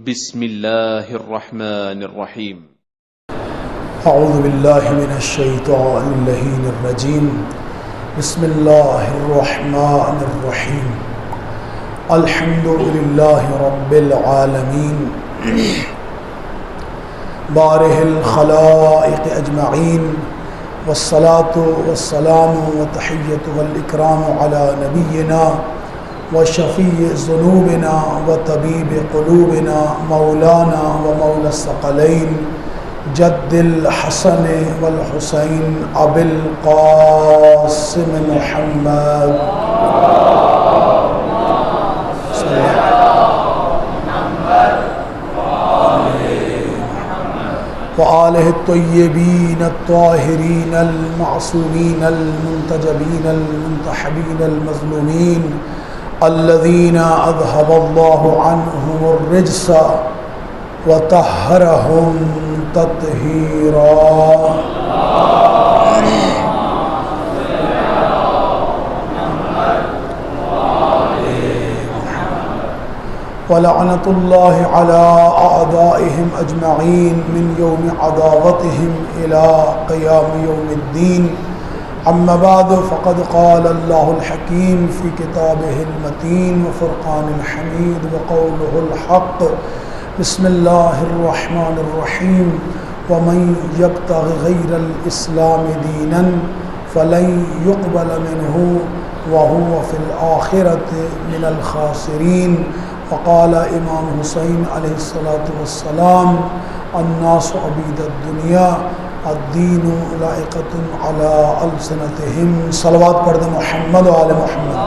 بسم اللہ الرحمن الرحیم۔ اعوذ باللہ من الشیطان اللعین الرجیم، بسم اللہ الرحمن الرحیم، الحمد للہ رب العالمین، بارئ الخلائق اجمعین، والصلاة والسلام والتحیۃ والاکرام علی نبینا وشفیع ذنوبنا وطبیب قلوبنا مولانا ومولا الثقلین جد الحسن والحسین ابی القاسم محمد وآلہ الطیبین الطاہرین المعصومین المنتجبین المنتحبین المظلومین الذین اذهب اللہ عنہم الرجس وطہرہم تطہیرا۔ ولعنۃ اللہ علی اعدائہم اجمعین من یوم عداوتہم الی قیام یوم الدین۔ اما بعد فقد قال اللہ الحکیم فی کتابہ المتین وفرقان الحمید وقولہ الحق۔ بسم اللہ الرحمن الرحیم، ومن یبتغ غیر الاسلام دینا فلن یقبل منہ وہو فی الآخرۃ من الخاسرین۔ وقال امام حسین علیہ السلام الناس عبید الدنیا الدین لائقۃ علی السنتہم۔ صلوات پڑھ دیں محمد و آل محمد۔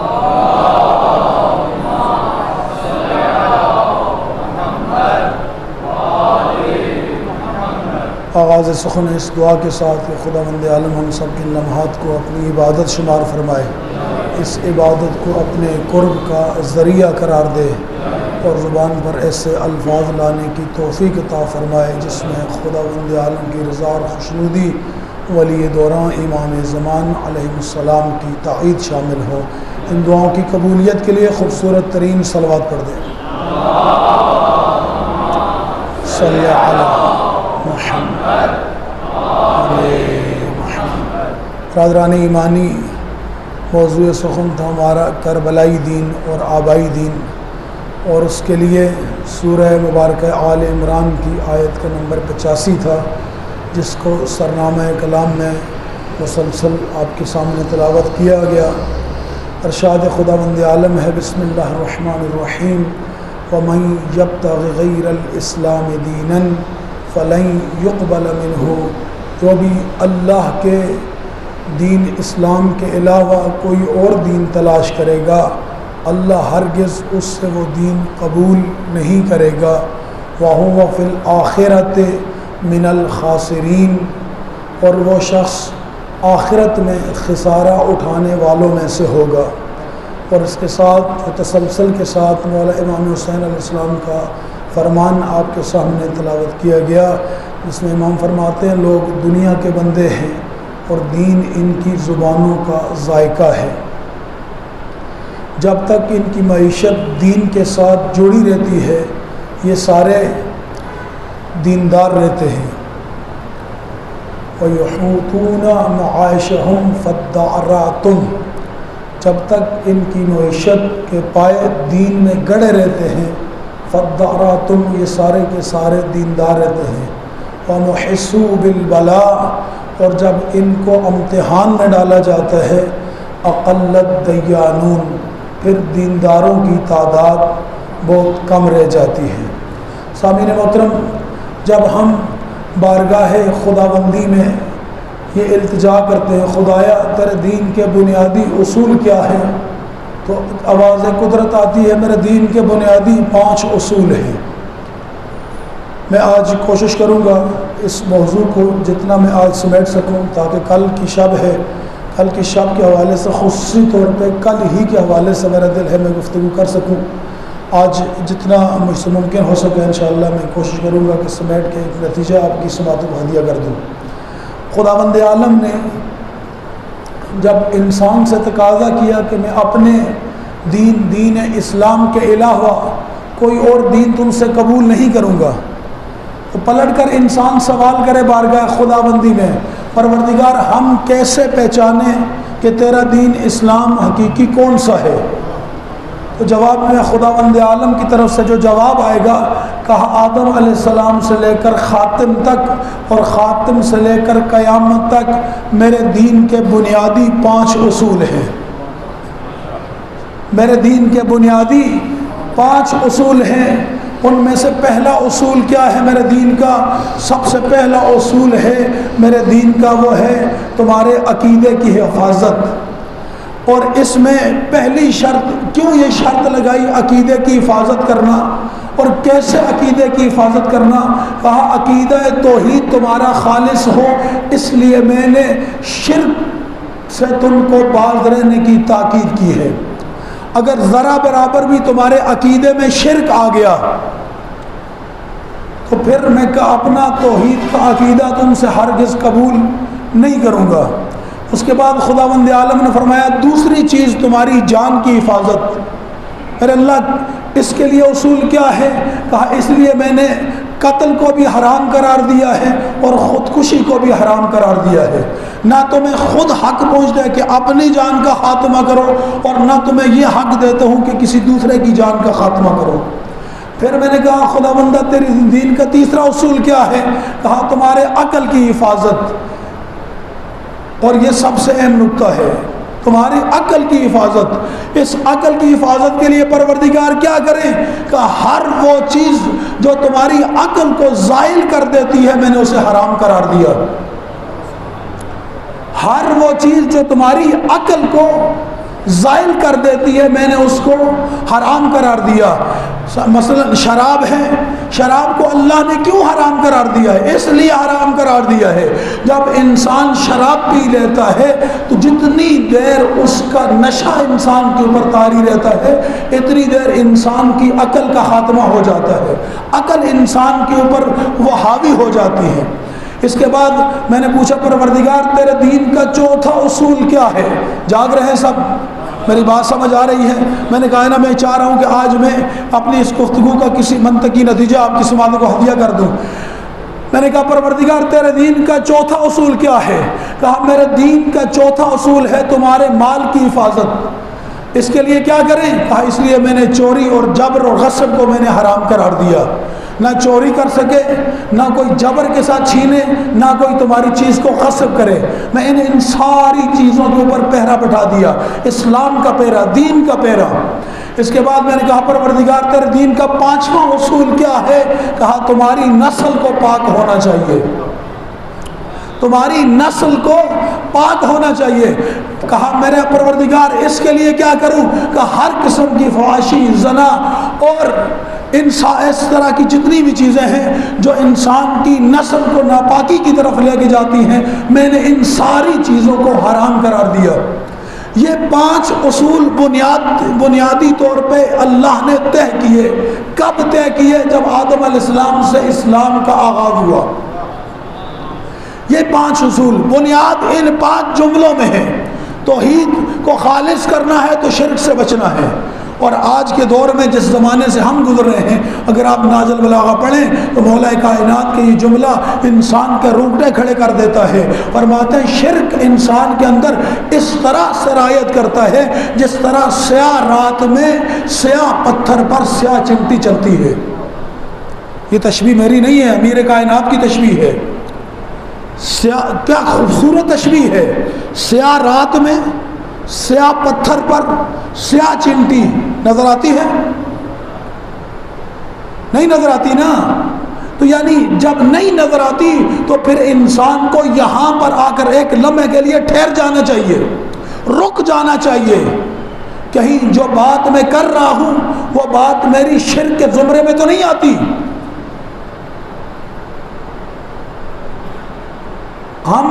آغاز سخن اس دعا کے ساتھ کہ خداوند عالم ہم سب کے لمحات کو اپنی عبادت شمار فرمائے، اس عبادت کو اپنے قرب کا ذریعہ قرار دے اور زبان پر ایسے الفاظ لانے کی توفیق عطا فرمائے جس میں خداوند عالم کی رضا اور خوشنودی، ولی دوران امام زمان علیہ السلام کی تائید شامل ہو۔ ان دعاؤں کی قبولیت کے لیے خوبصورت ترین صلوات پڑھ دیں۔ صلی علی محمد علی محمد۔ برادران ایمانی، موضوع سخن تھا ہمارا کربلائی دین اور آبائی دین، اور اس کے لیے سورہ مبارکہ آل عمران کی آیت کا نمبر 85 تھا، جس کو سرنامہ کلام میں مسلسل آپ کے سامنے تلاوت کیا گیا۔ ارشاد خداوند عالم ہے بسم اللہ الرحمن الرحیم، ومن یبتغ غیر الاسلام دینا فلن یقبل منہ۔ جو بھی اللہ کے دین اسلام کے علاوہ کوئی اور دین تلاش کرے گا، اللہ ہرگز اس سے وہ دین قبول نہیں کرے گا۔ وَهُوَ فِي الْآخِرَةِ مِنَ الْخَاسِرِينَ، اور وہ شخص آخرت میں خسارہ اٹھانے والوں میں سے ہوگا۔ اور اس کے ساتھ تسلسل کے ساتھ مولا امام حسین علیہ السلام کا فرمان آپ کے سامنے تلاوت کیا گیا، جس میں امام فرماتے ہیں لوگ دنیا کے بندے ہیں اور دین ان کی زبانوں کا ذائقہ ہے۔ جب تک ان کی معیشت دین کے ساتھ جڑی رہتی ہے یہ سارے دیندار رہتے ہیں۔ وَيُحُوتُونَ مَعَاشَهُمْ فَالدَّارَاتُمْ، جب تک ان کی معیشت کے پائے دین میں گڑے رہتے ہیں، فَالدَّارَاتُمْ، یہ سارے کے سارے دیندار رہتے ہیں۔ وَمُحِسُّوا بِالْبَلَاءِ، اور جب ان کو امتحان میں ڈالا جاتا ہے، اقلت دیانون، پھر دینداروں کی تعداد بہت کم رہ جاتی ہے۔ سامعین محترم، جب ہم بارگاہ خداوندی میں یہ التجا کرتے ہیں خدایا تیرے دین کے بنیادی اصول کیا ہیں، تو آواز قدرت آتی ہے میرے دین کے بنیادی 5 اصول ہیں۔ میں آج کوشش کروں گا اس موضوع کو جتنا میں آج سمیٹ سکوں، تاکہ کل کی شب ہے، کل کی شب کے حوالے سے خصوصی طور پہ کل ہی کے حوالے سے میرا دل ہے میں گفتگو کر سکوں۔ آج جتنا مجھ سے ممکن ہو سکے انشاءاللہ میں کوشش کروں گا کہ سمیٹ کے ایک نتیجہ آپ کی سماعتوں کو ہدیہ کر دوں۔ خداوند عالم نے جب انسان سے تقاضا کیا کہ میں اپنے دین اسلام کے علاوہ کوئی اور دین تم سے قبول نہیں کروں گا۔ تو پلٹ کر انسان سوال کرے بارگاہ خداوندی میں، پروردگار ہم کیسے پہچانیں کہ تیرا دین اسلام حقیقی کون سا ہے؟ تو جواب میں خداوند عالم کی طرف سے جو جواب آئے گا، کہا آدم علیہ السلام سے لے کر خاتم تک اور خاتم سے لے کر قیامت تک میرے دین کے بنیادی 5 اصول ہیں۔ میرے دین کے بنیادی 5 اصول ہیں۔ ان میں سے پہلا اصول کیا ہے میرے دین کا؟ سب سے پہلا اصول ہے میرے دین کا، وہ ہے تمہارے عقیدے کی حفاظت۔ اور اس میں پہلی شرط، کیوں یہ شرط لگائی عقیدے کی حفاظت کرنا، اور کیسے عقیدے کی حفاظت کرنا؟ کہا عقیدہ توحید تمہارا خالص ہو، اس لیے میں نے شرک سے تم کو باز رہنے کی تاکید کی ہے۔ اگر ذرا برابر بھی تمہارے عقیدے میں شرک آ گیا تو پھر میں اپنا توحید کا عقیدہ تم سے ہرگز قبول نہیں کروں گا۔ اس کے بعد خداوند عالم نے فرمایا دوسری چیز تمہاری جان کی حفاظت۔ میرے اللہ اس کے لیے اصول کیا ہے؟ کہا اس لیے میں نے قتل کو بھی حرام قرار دیا ہے اور خودکشی کو بھی حرام قرار دیا ہے۔ نہ تمہیں خود حق پہنچتا ہے کہ اپنی جان کا خاتمہ کرو، اور نہ تمہیں یہ حق دیتا ہوں کہ کسی دوسرے کی جان کا خاتمہ کرو۔ پھر میں نے کہا خداوندہ تیری دین کا تیسرا اصول کیا ہے؟ کہا تمہارے عقل کی حفاظت، اور یہ سب سے اہم نکتہ ہے، تمہاری عقل کی حفاظت۔ اس عقل کی حفاظت کے لیے پروردگار کیا کریں؟ کہ ہر وہ چیز جو تمہاری عقل کو زائل کر دیتی ہے میں نے اسے حرام قرار دیا۔ ہر وہ چیز جو تمہاری عقل کو زائل کر دیتی ہے میں نے اس کو حرام قرار دیا۔ مثلا شراب ہے، شراب کو اللہ نے کیوں حرام قرار دیا ہے؟ اس لیے حرام قرار دیا ہے جب انسان شراب پی لیتا ہے تو جتنی دیر اس کا نشہ انسان کے اوپر طاری رہتا ہے اتنی دیر انسان کی عقل کا خاتمہ ہو جاتا ہے، عقل انسان کے اوپر وہ حاوی ہو جاتی ہے۔ اس کے بعد میں نے پوچھا پروردگار تیرے دین کا چوتھا اصول کیا ہے؟ جاگ رہے ہیں سب؟ میری بات سمجھ آ رہی ہے؟ میں نے کہا نا میں چاہ رہا ہوں کہ آج میں اپنی اس گفتگو کا کسی منطقی نتیجہ آپ کی سماعت کو ہدیہ کر دوں۔ میں نے کہا پروردگار تیرے دین کا چوتھا اصول کیا ہے؟ کہا میرے دین کا چوتھا اصول ہے تمہارے مال کی حفاظت۔ اس کے لیے کیا کریں؟ کہا اس لیے میں نے چوری اور جبر اور غصب کو میں نے حرام قرار دیا۔ نہ چوری کر سکے، نہ کوئی جبر کے ساتھ چھینے، نہ کوئی تمہاری چیز کو غصب کرے۔ میں نے ان ساری چیزوں کے اوپر پہرا بٹھا دیا، اسلام کا پہرا، دین کا پہرا۔ اس کے بعد میں نے کہا پروردگار تیرے دین کا 5واں اصول کیا ہے؟ کہا تمہاری نسل کو پاک ہونا چاہیے، تمہاری نسل کو پاک ہونا چاہیے۔ کہا میرے پروردگار اس کے لیے کیا کروں؟ کہ ہر قسم کی فحاشی، زنا اور اس طرح کی جتنی بھی چیزیں ہیں جو انسان کی نسل کو ناپاکی کی طرف لے کے جاتی ہیں میں نے ان ساری چیزوں کو حرام قرار دیا۔ یہ 5 اصول بنیادی طور پہ اللہ نے طے کیے۔ کب طے کیے؟ جب آدم علیہ السلام سے اسلام کا آغاز ہوا۔ یہ 5 اصول بنیاد ان 5 جملوں میں ہے۔ توحید کو خالص کرنا ہے تو شرک سے بچنا ہے۔ اور آج کے دور میں جس زمانے سے ہم گزر رہے ہیں، اگر آپ ناج البلاغہ پڑھیں تو مولا کائنات کے یہ جملہ انسان کے رونگٹے کھڑے کر دیتا ہے۔ فرماتے ہیں شرک انسان کے اندر اس طرح سرایت کرتا ہے جس طرح سیاہ رات میں سیاہ پتھر پر سیاہ چمٹی چلتی ہے۔ یہ تشبیہ میری نہیں ہے، امیر کائنات کی تشبیہ ہے۔ کیا خوبصورت تشبیہ ہے! سیاہ رات میں سیاہ پتھر پر سیاہ چمٹی نظر آتی ہے؟ نہیں نظر آتی نا؟ تو یعنی جب نہیں نظر آتی تو پھر انسان کو یہاں پر آ کر ایک لمحے کے لیے ٹھہر جانا چاہیے، رک جانا چاہیے۔ کہیں جو بات میں کر رہا ہوں وہ بات میری شرک کے زمرے میں تو نہیں آتی؟ ہم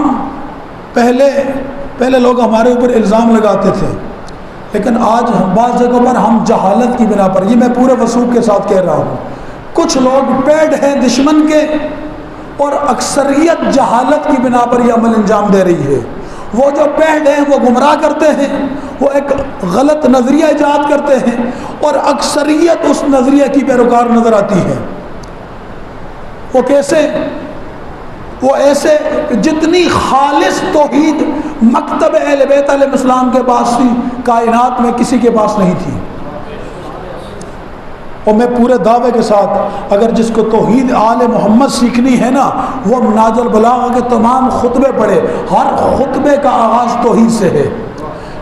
پہلے لوگ ہمارے اوپر الزام لگاتے تھے، لیکن آج بعض جگہوں پر ہم جہالت کی بنا پر، یہ میں پورے وثوق کے ساتھ کہہ رہا ہوں، کچھ لوگ پیڈ ہیں دشمن کے اور اکثریت جہالت کی بنا پر یہ عمل انجام دے رہی ہے۔ وہ جو پیڈ ہیں وہ گمراہ کرتے ہیں وہ ایک غلط نظریہ ایجاد کرتے ہیں اور اکثریت اس نظریے کی پیروکار نظر آتی ہے۔ وہ کیسے؟ وہ ایسے جتنی خالص توحید مکتب اہل بیت علیہ السلام کے پاس تھی، کائنات میں کسی کے پاس نہیں تھی۔ اور میں پورے دعوے کے ساتھ، اگر جس کو توحید آل محمد سیکھنی ہے نا، وہ ناج البلاغہ کے تمام خطبے پڑھے، ہر خطبے کا آغاز توحید سے ہے۔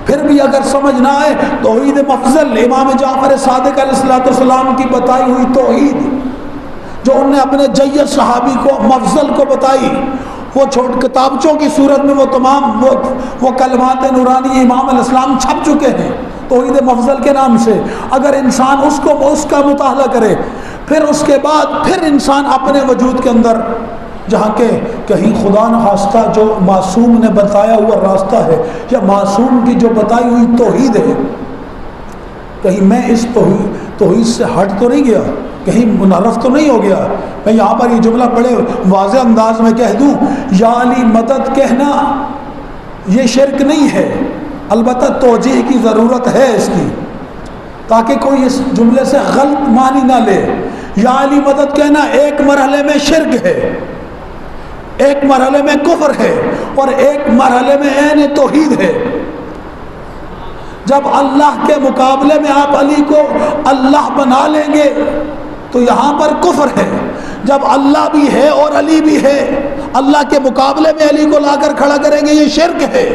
پھر بھی اگر سمجھ نہ آئے، توحید مفضل امام جعفر صادق علیہ السلام کی بتائی ہوئی توحید جو انہوں نے اپنے جید صحابی کو مفضل کو بتائی، وہ چھوٹ کتابچوں کی صورت میں وہ تمام وہ کلمات نورانی امام علیہ السلام چھپ چکے ہیں توحید مفضل کے نام سے۔ اگر انسان اس کا مطالعہ کرے، پھر اس کے بعد پھر انسان اپنے وجود کے اندر، جہاں کہ کہیں خدا نخواستہ جو معصوم نے بتایا ہوا راستہ ہے یا معصوم کی جو بتائی ہوئی توحید ہے، کہیں میں اس توحید سے ہٹ تو نہیں گیا، کہیں منحرف تو نہیں ہو گیا۔ میں یہاں پر یہ جملہ بڑے واضح انداز میں کہہ دوں، یا علی مدد کہنا یہ شرک نہیں ہے، البتہ توجیہ کی ضرورت ہے اس کی، تاکہ کوئی اس جملے سے غلط معنی نہ لے۔ یا علی مدد کہنا ایک مرحلے میں شرک ہے، ایک مرحلے میں کفر ہے، اور ایک مرحلے میں عین توحید ہے۔ جب اللہ کے مقابلے میں آپ علی کو اللہ بنا لیں گے تو یہاں پر کفر ہے۔ جب اللہ بھی ہے اور علی بھی ہے، اللہ کے مقابلے میں علی کو لا کر کھڑا کریں گے، یہ شرک ہے۔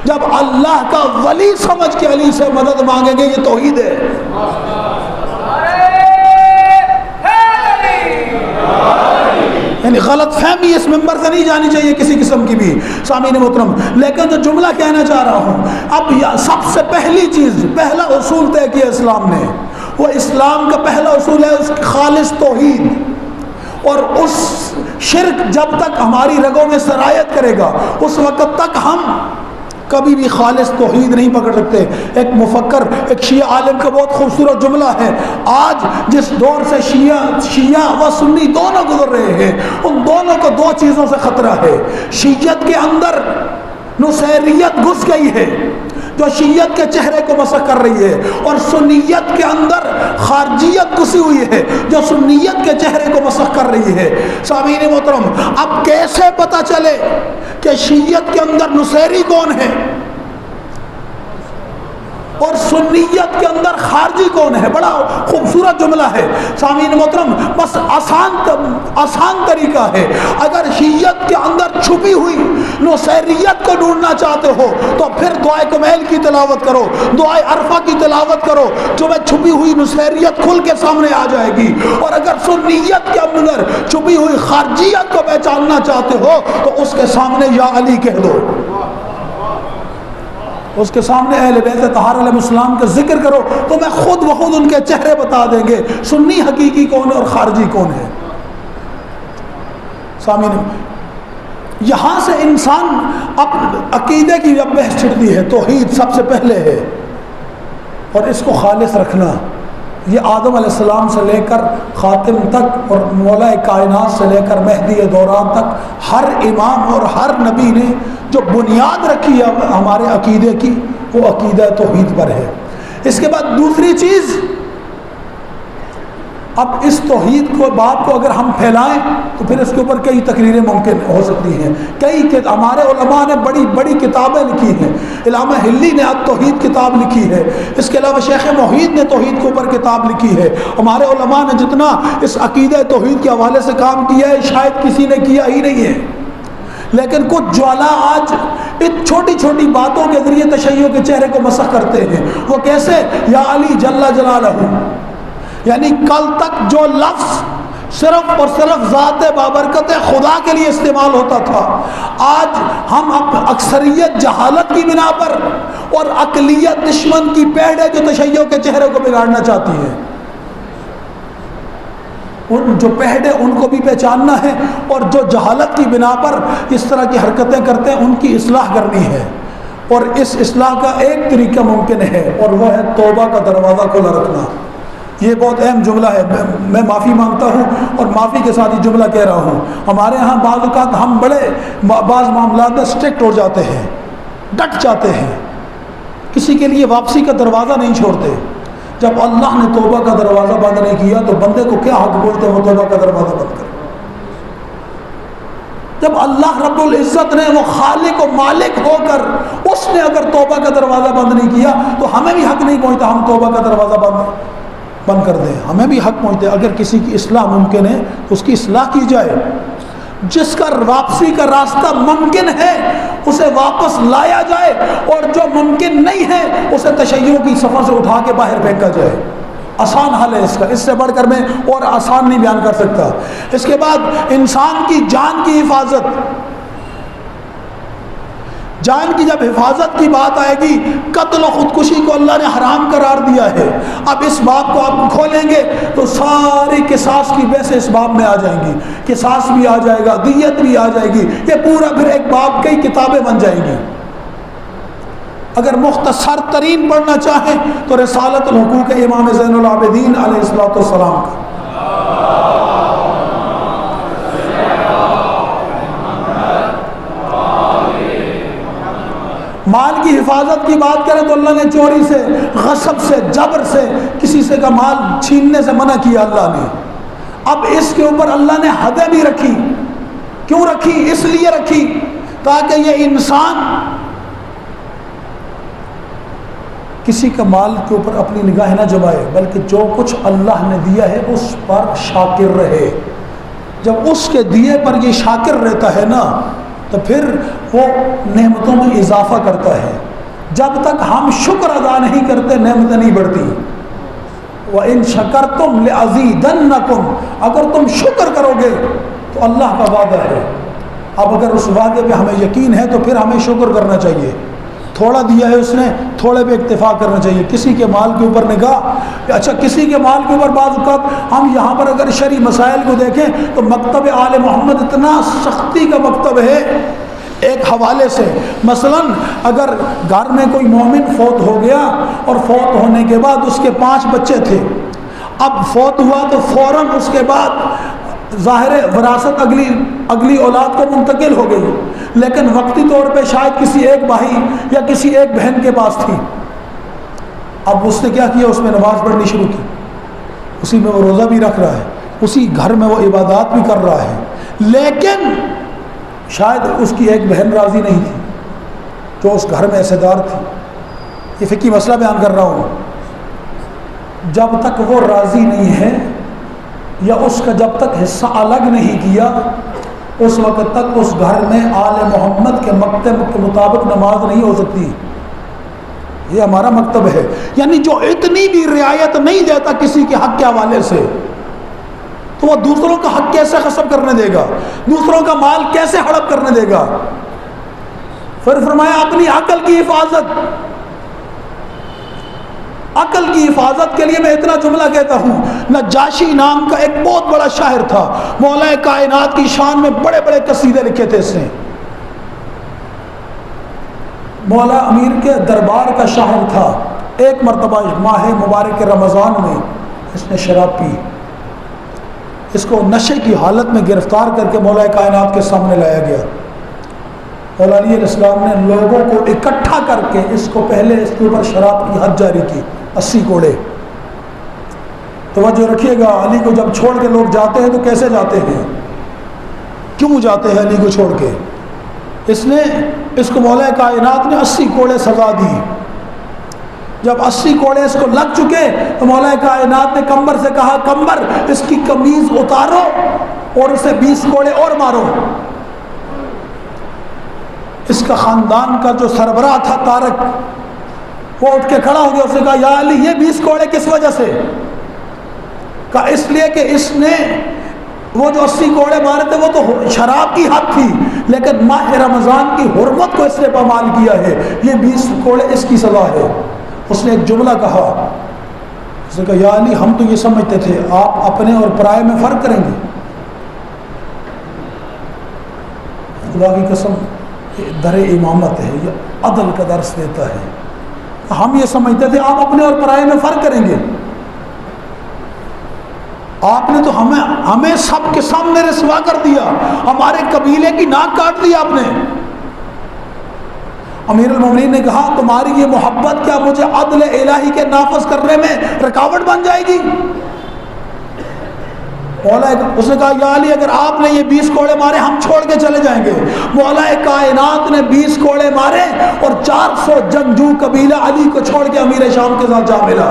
جب اللہ کا ولی سمجھ کے علی سے مدد مانگیں گے، یہ توحید ہے۔ یعنی غلط فہمی اس ممبر سے نہیں جانی چاہیے کسی قسم کی بھی، سامعین محترم۔ لیکن جو جملہ کہنا چاہ رہا ہوں، اب سب سے پہلی چیز، پہلا اصول طے کیا اسلام نے، وہ اسلام کا پہلا اصول ہے اس کی خالص توحید۔ اور اس شرک جب تک ہماری رگوں میں سرایت کرے گا، اس وقت تک ہم کبھی بھی خالص توحید نہیں پکڑ سکتے۔ ایک مفکر، ایک شیعہ عالم کا بہت خوبصورت جملہ ہے، آج جس دور سے شیعہ و سنی دونوں گزر رہے ہیں، ان دونوں کو دو چیزوں سے خطرہ ہے۔ شیعت کے اندر نصیریت گھس گئی ہے جو شیعت کے چہرے کو مسخ کر رہی ہے، اور سنیت کے اندر خارجیت گھسی ہوئی ہے جو سنیت کے چہرے کو مسخ کر رہی ہے۔ سامعین محترم، اب کیسے پتہ چلے کہ شیعت کے اندر نصیری کون ہے اور سنیت کے اندر خارجی کون ہے؟ بڑا خوبصورت جملہ ہے سامعین محترم، بس آسان طریقہ ہے۔ اگر شیعت کے اندر چھپی ہوئی نصیریت کو ڈھونڈنا چاہتے ہو تو پھر دعائے کمیل کی تلاوت کرو، دعائے عرفہ کی تلاوت کرو، جو میں چھپی ہوئی نصیریت کھل کے سامنے آ جائے گی۔ اور اگر سنیت کے اندر چھپی ہوئی خارجیت کو پہچاننا چاہتے ہو تو اس کے سامنے یا علی کہہ دو، اس کے سامنے اہل بیت طہار علیہ السلام کا ذکر کرو، تو میں خود بخود ان کے چہرے بتا دیں گے سنی حقیقی کون ہے اور خارجی کون ہے۔ سامعین، یہاں سے انسان اپنے عقیدے کی جب بحث چھڑتی ہے، توحید سب سے پہلے ہے، اور اس کو خالص رکھنا، یہ آدم علیہ السلام سے لے کر خاتم تک اور مولا کائنات سے لے کر مہدی دوران تک ہر امام اور ہر نبی نے جو بنیاد رکھی ہے ہمارے عقیدے کی، وہ عقیدہ توحید پر ہے۔ اس کے بعد دوسری چیز، اب اس توحید کو بات کو اگر ہم پھیلائیں تو پھر اس کے اوپر کئی تقریریں ممکن ہو سکتی ہیں۔ ہمارے علماء نے بڑی بڑی کتابیں لکھی ہیں، علامہ ہلی نے التوحید کتاب لکھی ہے، اس کے علاوہ شیخ محید نے توحید کے اوپر کتاب لکھی ہے۔ ہمارے علماء نے جتنا اس عقیدہ توحید کے حوالے سے کام کیا ہے شاید کسی نے کیا ہی نہیں ہے۔ لیکن کچھ جوالا آج ان چھوٹی چھوٹی باتوں کے ذریعے تشیع کے چہرے کو مسخ کرتے ہیں۔ وہ کیسے؟ یا علی جل جلالہ، یعنی کل تک جو لفظ صرف اور صرف ذات بابرکت خدا کے لیے استعمال ہوتا تھا، آج ہم اکثریت جہالت کی بنا پر اور اقلیت دشمن کی پیڑ ہے جو تشیع کے چہرے کو بگاڑنا چاہتی ہے، ان جو پہڑے ان کو بھی پہچاننا ہے، اور جو جہالت کی بنا پر اس طرح کی حرکتیں کرتے ہیں ان کی اصلاح کرنی ہے۔ اور اس اصلاح کا ایک طریقہ ممکن ہے، اور وہ ہے توبہ کا دروازہ کھلا رکھنا۔ یہ بہت اہم جملہ ہے، میں معافی مانگتا ہوں اور معافی کے ساتھ یہ جملہ کہہ رہا ہوں۔ ہمارے ہاں بعض اوقات ہم بعض معاملات میں اسٹرکٹ ہو جاتے ہیں، ڈٹ جاتے ہیں کسی کے لیے واپسی کا دروازہ نہیں چھوڑتے. جب اللہ نے توبہ کا دروازہ بند نہیں کیا تو بندے کو کیا حق بولتے وہ توبہ کا دروازہ بند کرے؟ جب اللہ رب العزت نے وہ خالق و مالک ہو کر اس نے اگر توبہ کا دروازہ بند نہیں کیا تو ہمیں بھی حق نہیں پہنچتا ہم توبہ کا دروازہ بند کر دیں. ہمیں بھی حق پہنچتا ہے اگر کسی کی اصلاح ممکن ہے تو اس کی اصلاح کی جائے. جس کا واپسی کا راستہ ممکن ہے اسے واپس لایا جائے اور جو ممکن نہیں ہے اسے تشیع کی سفر سے اٹھا کے باہر پھینکا جائے. آسان حل ہے اس کا, اس سے بڑھ کر میں اور آسان نہیں بیان کر سکتا. اس کے بعد انسان کی جان کی حفاظت. جان کی جب حفاظت کی بات آئے گی, قتل و خودکشی کو اللہ نے حرام قرار دیا ہے. اب اس باب کو آپ کھولیں گے تو ساری قصاص کی بحثیں اس باب میں آ جائیں گی. قصاص بھی آ جائے گا, دیت بھی آ جائے گی, یہ پورا پھر ایک باب کئی کتابیں بن جائیں گی. اگر مختصر ترین پڑھنا چاہیں تو رسالت الحقوق امام زین العابدین علیہ الصلوۃ والسلام کا. مال کی حفاظت کی بات کریں تو اللہ نے چوری سے, غصب سے, جبر سے کسی سے کا مال چھیننے سے منع کیا اللہ نے. اب اس کے اوپر اللہ نے حدیں بھی رکھی. کیوں رکھی؟ اس لیے رکھی تاکہ یہ انسان کسی کا مال کے اوپر اپنی نگاہ نہ جمائے بلکہ جو کچھ اللہ نے دیا ہے اس پر شاکر رہے. جب اس کے دیے پر یہ شاکر رہتا ہے نا تو پھر وہ نعمتوں میں اضافہ کرتا ہے. جب تک ہم شکر ادا نہیں کرتے نعمتیں نہیں بڑھتی. وَإِن شَكَرْتُمْ لَأَزِيدَنَّكُمْ, اگر تم شکر کرو گے تو اللہ کا وعدہ ہے. اب اگر اس وعدے پہ ہمیں یقین ہے تو پھر ہمیں شکر کرنا چاہیے. تھوڑا دیا ہے اس نے, تھوڑے پہ اکتفا کرنا چاہیے. کسی کے مال کے اوپر نگاہ, اچھا کسی کے مال کے اوپر بعض اوقات ہم یہاں پر اگر شرعی مسائل کو دیکھیں تو مکتب آل محمد اتنا سختی کا مکتب ہے. ایک حوالے سے مثلا اگر گھر میں کوئی مومن فوت ہو گیا اور فوت ہونے کے بعد اس کے 5 بچے تھے, اب فوت ہوا تو فوراً اس کے بعد ظاہر وراثت اگلی اولاد کو منتقل ہو گئی, لیکن وقتی طور پہ شاید کسی ایک بھائی یا کسی ایک بہن کے پاس تھی. اب اس نے کیا کیا, اس میں نماز پڑھنی شروع کی, اسی میں وہ روزہ بھی رکھ رہا ہے, اسی گھر میں وہ عبادات بھی کر رہا ہے. لیکن شاید اس کی ایک بہن راضی نہیں تھی جو اس گھر میں حصے دار تھی. یہ فقہی مسئلہ بیان کر رہا ہوں. جب تک وہ راضی نہیں ہے یا اس کا جب تک حصہ الگ نہیں کیا اس وقت تک اس گھر میں آل محمد کے مکتب کے مطابق نماز نہیں ہو سکتی. یہ ہمارا مکتب ہے. یعنی جو اتنی بھی رعایت نہیں دیتا کسی کے حق کے حوالے سے تو وہ دوسروں کا حق کیسے غصب کرنے دے گا, دوسروں کا مال کیسے ہڑپ کرنے دے گا. پھر فرمایا اپنی عقل کی حفاظت. عقل کی حفاظت کے لیے میں اتنا جملہ کہتا ہوں, نجاشی نام کا ایک بہت بڑا شاعر تھا, مولا کائنات کی شان میں بڑے بڑے قصیدے لکھے تھے اس نے. مولا امیر کے دربار کا شاعر تھا. ایک مرتبہ ماہ مبارک رمضان میں اس نے شراب پی. اس کو نشے کی حالت میں گرفتار کر کے مولا کائنات کے سامنے لایا گیا. مولا علی علیہ السلام نے لوگوں کو اکٹھا کر کے اس کو پہلے اس کے اوپر شراب کی حد جاری کی, 80 کوڑے. توجہ رکھیے گا, علی کو جب چھوڑ کے لوگ جاتے ہیں تو کیسے جاتے ہیں, کیوں جاتے ہیں علی کو چھوڑ کے. اس نے اس کو مولا کائنات نے 80 کوڑے سزا دی. جب 80 کوڑے اس کو لگ چکے تو مولا کائنات نے کمبر سے کہا, کمبر اس کی قمیض اتارو اور اسے 20 کوڑے اور مارو. اس کا خاندان کا جو سربراہ تھا طارق, وہ اٹھ کے کھڑا ہو گیا. اس نے کہا یا علی یہ 20 کوڑے کس وجہ سے؟ کہا اس لیے کہ اس نے وہ جو 80 کوڑے مارے تھے وہ تو شراب کی حد تھی, لیکن ماہ رمضان کی حرمت کو اس نے پامال کیا ہے, یہ 20 کوڑے اس کی سزا ہے. اس نے ایک جملہ کہا, اس نے کہا یا علی ہم تو یہ سمجھتے تھے آپ اپنے اور پرائے میں فرق کریں گے. خدا کی قسم در امامت ہے, یہ عدل کا درس دیتا ہے. ہم یہ سمجھتے تھے آپ اپنے اور پرائے میں فرق کریں گے. آپ نے تو ہمیں سب کے سامنے رسوا کر دیا, ہمارے قبیلے کی ناک کاٹ دی آپ نے. امیر المومنین نے کہا تمہاری یہ محبت کیا مجھے عدل الہی کے نافذ کرنے میں رکاوٹ بن جائے گی؟ مولا اس نے کہا یا علی اگر آپ نے یہ 20 کوڑے مارے ہم چھوڑ کے چلے جائیں گے۔ مولا کائنات نے 20 کوڑے مارے اور 400 جنگجو قبیلہ علی کو چھوڑ کے امیر شام کے ساتھ جا ملا۔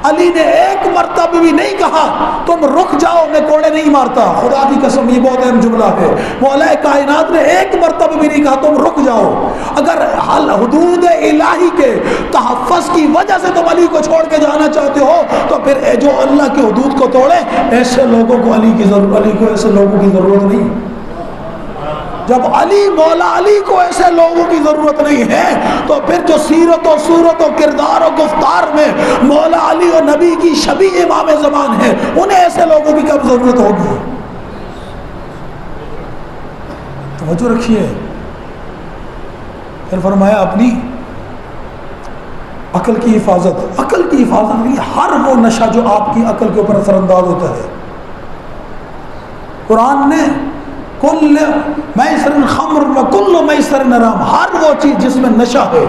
علی نے ایک مرتبہ بھی نہیں کہا تم رک جاؤ میں کوڑے نہیں مارتا، خدا کی قسم یہ بہت اہم جملہ ہے۔ مولا کائنات نے ایک مرتبہ بھی نہیں کہا تم رک جاؤ۔ اگر حدود الہی کے تحفظ کی وجہ سے تم علی کو چھوڑ کے جانا چاہتے ہو تو پھر جو اللہ کی حدود کو توڑے ایسے لوگوں کو علی کو ایسے لوگوں کی ضرورت نہیں۔ جب مولا علی کو ایسے لوگوں کی ضرورت نہیں ہے تو پھر جو سیرت و صورت و کردار و گفتار میں مولا علی و نبی کی شبیہ امام زمان ہے انہیں ایسے لوگوں کی کب ضرورت ہوگی؟ توجہ رکھیے۔ پھر فرمایا اپنی عقل کی حفاظت کی ہر وہ نشہ جو آپ کی عقل کے اوپر اثر انداز ہوتا ہے۔ قرآن نے کل میسر خمر و کل میسر حرام، ہر وہ چیز جس میں نشہ ہے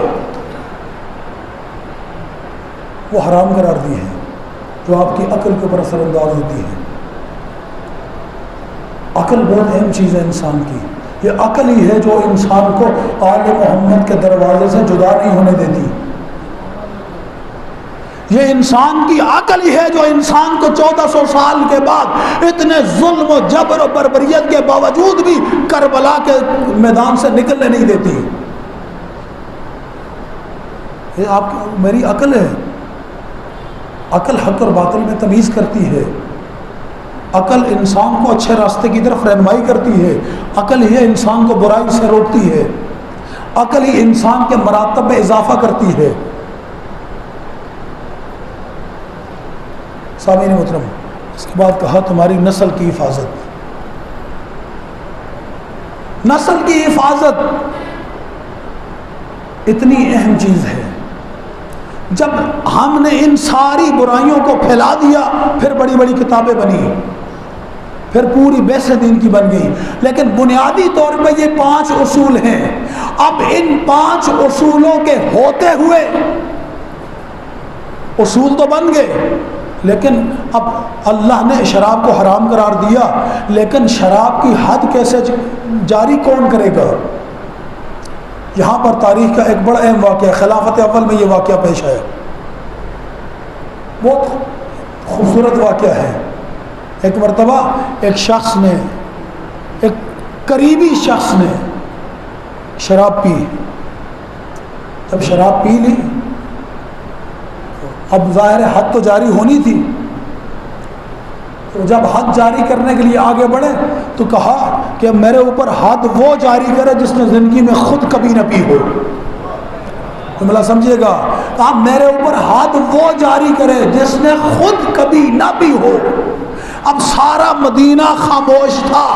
وہ حرام قرار دی ہے جو آپ کی عقل کے اوپر اثر انداز ہوتی ہے۔ عقل بہت اہم چیز ہے انسان کی۔ یہ عقل ہی ہے جو انسان کو آل محمد کے دروازے سے جدا نہیں ہونے دیتی۔ یہ انسان کی عقل ہی ہے جو انسان کو 1400 سال کے بعد اتنے ظلم و جبر و بربریت کے باوجود بھی کربلا کے میدان سے نکلنے نہیں دیتی۔ یہ میری عقل ہے۔ عقل حق اور باطل میں تمیز کرتی ہے۔ عقل انسان کو اچھے راستے کی طرف رہنمائی کرتی ہے۔ عقل ہی انسان کو برائی سے روکتی ہے۔ عقل ہی انسان کے مراتب میں اضافہ کرتی ہے۔ سامعین محترم، اس کے بعد کہا تمہاری نسل کی حفاظت۔ نسل کی حفاظت اتنی اہم چیز ہے۔ جب ہم نے ان ساری برائیوں کو پھیلا دیا پھر بڑی بڑی کتابیں بنی، پھر پوری بحث دین کی بن گئی، لیکن بنیادی طور پہ یہ 5 اصول ہیں۔ اب ان 5 اصولوں کے ہوتے ہوئے اصول تو بن گئے، لیکن اب اللہ نے شراب کو حرام قرار دیا، لیکن شراب کی حد کیسے جاری کون کرے گا؟ یہاں پر تاریخ کا ایک بڑا اہم واقعہ، خلافت اول میں یہ واقعہ پیش آیا۔ بہت خوبصورت واقعہ ہے۔ ایک مرتبہ ایک شخص نے، ایک قریبی شخص نے شراب پی۔ جب شراب پی لی اب ظاہر حد تو جاری ہونی تھی، تو جب حد جاری کرنے کے لیے آگے بڑھے تو کہا کہ میرے اوپر حد وہ جاری کرے جس نے زندگی میں خود کبھی نہ پی ہو۔ جملہ سمجھیے گا، کہا میرے اوپر حد وہ جاری کرے جس نے خود کبھی نہ پی ہو۔ اب سارا مدینہ خاموش تھا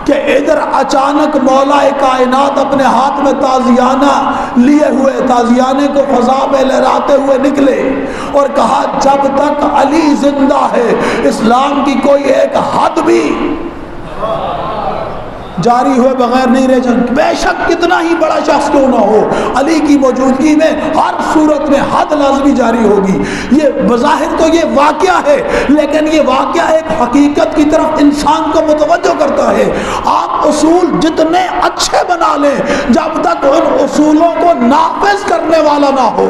کہ ادھر اچانک مولا کائنات اپنے ہاتھ میں تازیانہ لیے ہوئے تازیانے کو فضا میں لہراتے ہوئے نکلے اور کہا جب تک علی زندہ ہے اسلام کی کوئی ایک حد بھی جاری ہوئے بغیر نہیں رہ جائے، بے شک کتنا ہی بڑا شخص کیوں نہ ہو، علی کی موجودگی میں ہر صورت میں حد لازمی جاری ہوگی۔ یہ بظاہر تو یہ واقعہ ہے، لیکن یہ واقعہ ایک حقیقت کی طرف انسان کو متوجہ کرتا ہے۔ آپ اصول جتنے اچھے بنا لیں جب تک ان اصولوں کو نافذ کرنے والا نہ ہو،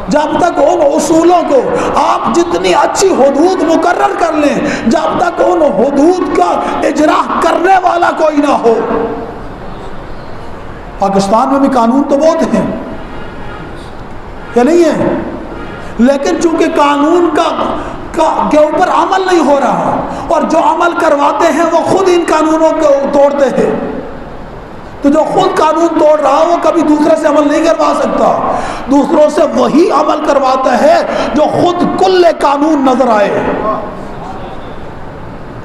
جب تک ان اصولوں کو آپ جتنی اچھی حدود مقرر کر لیں جب تک ان حدود کا اجرا کرنے والا کوئی نہ ہو۔ پاکستان میں بھی قانون تو بہت ہیں، یا نہیں ہے؟ لیکن چونکہ قانون کے اوپر عمل نہیں ہو رہا اور جو عمل کرواتے ہیں وہ خود ان قانونوں کو توڑتے ہیں، تو جو خود قانون توڑ رہا وہ کبھی دوسرے سے عمل نہیں کروا سکتا، دوسروں سے وہی عمل کرواتا ہے جو خود کل قانون نظر آئے۔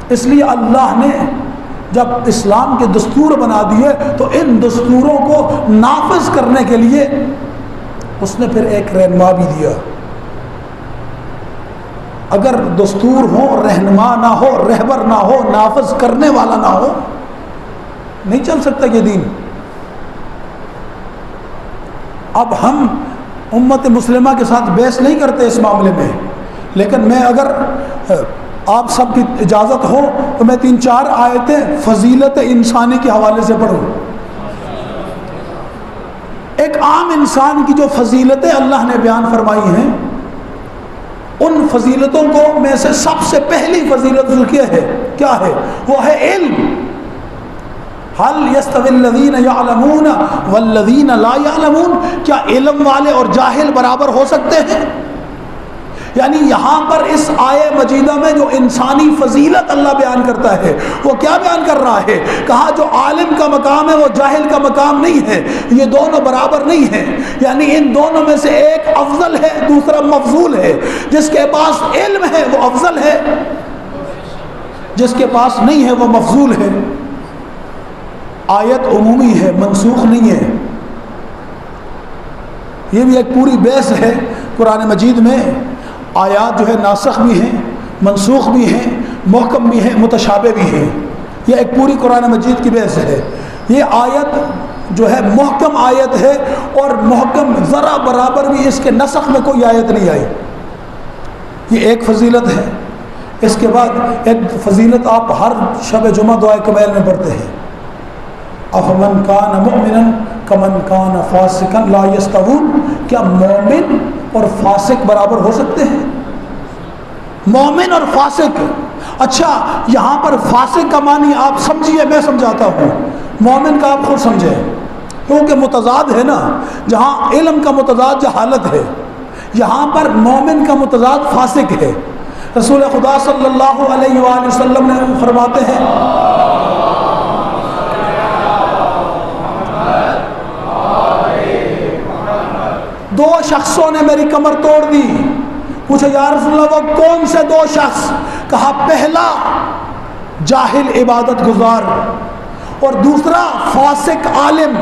اس لیے اللہ نے جب اسلام کے دستور بنا دیے تو ان دستوروں کو نافذ کرنے کے لیے اس نے پھر ایک رہنما بھی دیا۔ اگر دستور ہو، رہنما نہ ہو، رہبر نہ ہو، نافذ کرنے والا نہ ہو، نہیں چل سکتا یہ دین۔ اب ہم امت مسلمہ کے ساتھ بحث نہیں کرتے اس معاملے میں، لیکن میں اگر آپ سب کی اجازت ہو تو میں 3-4 آیتیں فضیلت انسانی کے حوالے سے پڑھوں۔ ایک عام انسان کی جو فضیلتیں اللہ نے بیان فرمائی ہیں، ان فضیلتوں کو میں سے سب سے پہلی فضیلت کیا ہے؟ وہ ہے علم۔ هل يستوي الذين يعلمون والذين لا يعلمون، کیا علم والے اور جاہل برابر ہو سکتے ہیں؟ یعنی یہاں پر اس آیہ مجیدہ میں جو انسانی فضیلت اللہ بیان کرتا ہے وہ کیا بیان کر رہا ہے؟ کہا جو عالم کا مقام ہے وہ جاہل کا مقام نہیں ہے، یہ دونوں برابر نہیں ہیں، یعنی ان دونوں میں سے ایک افضل ہے دوسرا مفضول ہے۔ جس کے پاس علم ہے وہ افضل ہے، جس کے پاس نہیں ہے وہ مفضول ہے۔ آیت عمومی ہے، منسوخ نہیں ہے۔ یہ بھی ایک پوری بحث ہے قرآن مجید میں، آیات جو ہے ناسخ بھی ہیں، منسوخ بھی ہیں، محکم بھی ہیں، متشابہ بھی ہیں۔ یہ ایک پوری قرآن مجید کی بحث ہے۔ یہ آیت جو ہے محکم آیت ہے، اور محکم ذرا برابر بھی اس کے نسخ میں کوئی آیت نہیں آئی۔ یہ ایک فضیلت ہے۔ اس کے بعد ایک فضیلت آپ ہر شب جمعہ دعائے کمیل میں پڑھتے ہیں، افمن کان مؤمنا کمن کان فاسقا لا یستوون، کیا مومن اور فاسق برابر ہو سکتے ہیں؟ مومن اور فاسق، اچھا یہاں پر فاسق کا معنی آپ سمجھیے، میں سمجھاتا ہوں، مومن کا آپ خود سمجھیں، کیونکہ متضاد ہے نا، جہاں علم کا متضاد جہالت ہے، یہاں پر مومن کا متضاد فاسق ہے۔ رسول خدا صلی اللہ علیہ وآلہ وسلم نے فرماتے ہیں، دو شخصوں نے میری کمر توڑ دی۔ پوچھا یا رسول اللہ وہ کون سے دو شخص؟ کہا پہلا جاہل عبادت گزار اور دوسرا فاسق عالم۔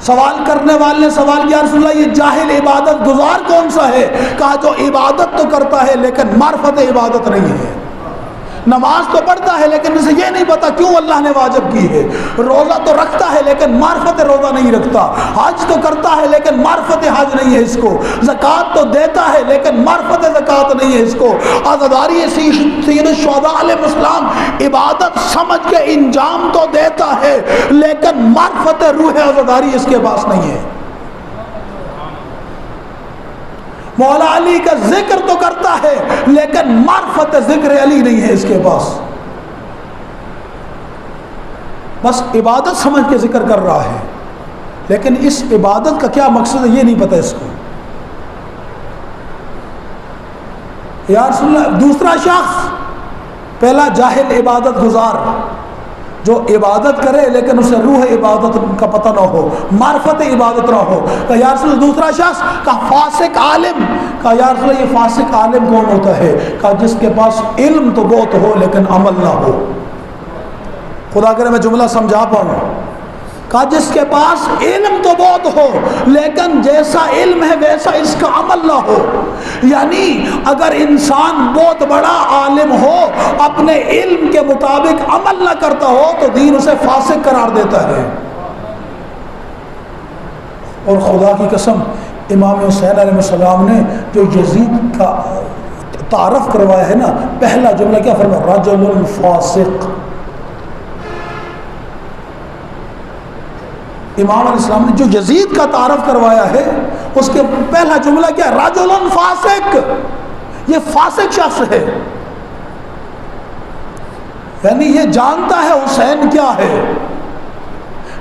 سوال کرنے والے نے سوال کیا، رسول اللہ یہ جاہل عبادت گزار کون سا ہے؟ کہا جو عبادت تو کرتا ہے لیکن معرفت عبادت نہیں ہے، نماز تو پڑھتا ہے لیکن اسے یہ نہیں پتا کیوں اللہ نے واجب کی ہے، روزہ تو رکھتا ہے لیکن معرفت روزہ نہیں رکھتا، حج تو کرتا ہے لیکن معرفت حج نہیں ہے اس کو، زکوٰۃ تو دیتا ہے لیکن معرفت زکوٰۃ نہیں ہے اس کو، عزاداری سید الشہداء علیہ السلام عبادت سمجھ کے انجام تو دیتا ہے لیکن معرفت روح عزاداری اس کے پاس نہیں ہے۔ مولا علی کا ذکر تو کرتا ہے لیکن معرفت ذکر علی نہیں ہے اس کے پاس، بس عبادت سمجھ کے ذکر کر رہا ہے لیکن اس عبادت کا کیا مقصد ہے یہ نہیں پتہ اس کو۔ یا رسول اللہ دوسرا شخص، پہلا جاہل عبادت گزار جو عبادت کرے لیکن اسے روح عبادت کا پتہ نہ ہو، معرفت عبادت نہ ہو۔ کہا یا رسول اللہ دوسرا شخص، کہا فاسق عالم۔ کہا یا رسول اللہ یہ فاسق عالم کون ہوتا ہے؟ کہا جس کے پاس علم تو بہت ہو لیکن عمل نہ ہو۔ خدا کرے میں جملہ سمجھا پاؤں۔ کہا جس کے پاس علم تو بہت ہو لیکن جیسا علم ہے ویسا اس کا عمل نہ ہو، یعنی اگر انسان بہت بڑا عالم ہو اپنے علم کے مطابق عمل نہ کرتا ہو تو دین اسے فاسق قرار دیتا ہے۔ اور خدا کی قسم امام حسین علیہ السلام نے جو یزید کا تعارف کروایا ہے نا، پہلا جملہ کیا فرمایا؟ رجل فاسق۔ امام علیہ السلام نے جو یزید کا تعارف کروایا ہے اس کے پہلا جملہ کیا؟ رجل فاسق، یہ فاسق شخص ہے، یعنی یہ جانتا ہے حسین کیا ہے،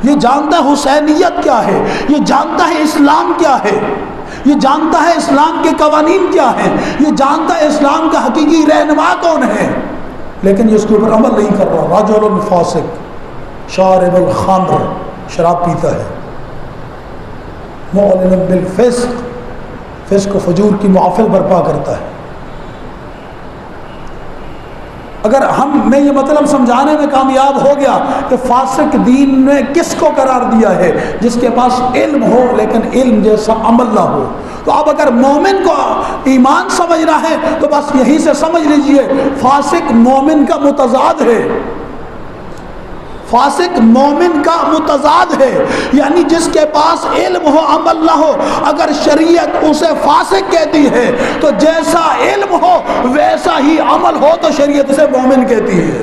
یہ جانتا ہے حسینیت کیا ہے، یہ جانتا ہے اسلام کیا ہے، یہ جانتا ہے اسلام کے قوانین کیا ہیں، یہ جانتا ہے اسلام کا حقیقی رہنما کون ہے، لیکن یہ اس کے اوپر عمل نہیں کر رہا۔ رجل فاسق شارب الخمر، شراب پیتا ہے، معلن بالفسق، فسق و فجور کی محفل برپا کرتا ہے۔ اگر میں یہ مطلب سمجھانے میں کامیاب ہو گیا کہ فاسق دین نے کس کو قرار دیا ہے؟ جس کے پاس علم ہو لیکن علم جیسا عمل نہ ہو۔ تو اب اگر مومن کو ایمان سمجھنا ہے تو بس یہی سے سمجھ لیجئے فاسق مومن کا متضاد ہے۔ فاسق مومن کا متضاد ہے، یعنی جس کے پاس علم ہو عمل نہ ہو، اگر شریعت اسے فاسق کہتی ہے تو جیسا علم ہو ویسا ہی عمل ہو تو شریعت اسے مومن کہتی ہے،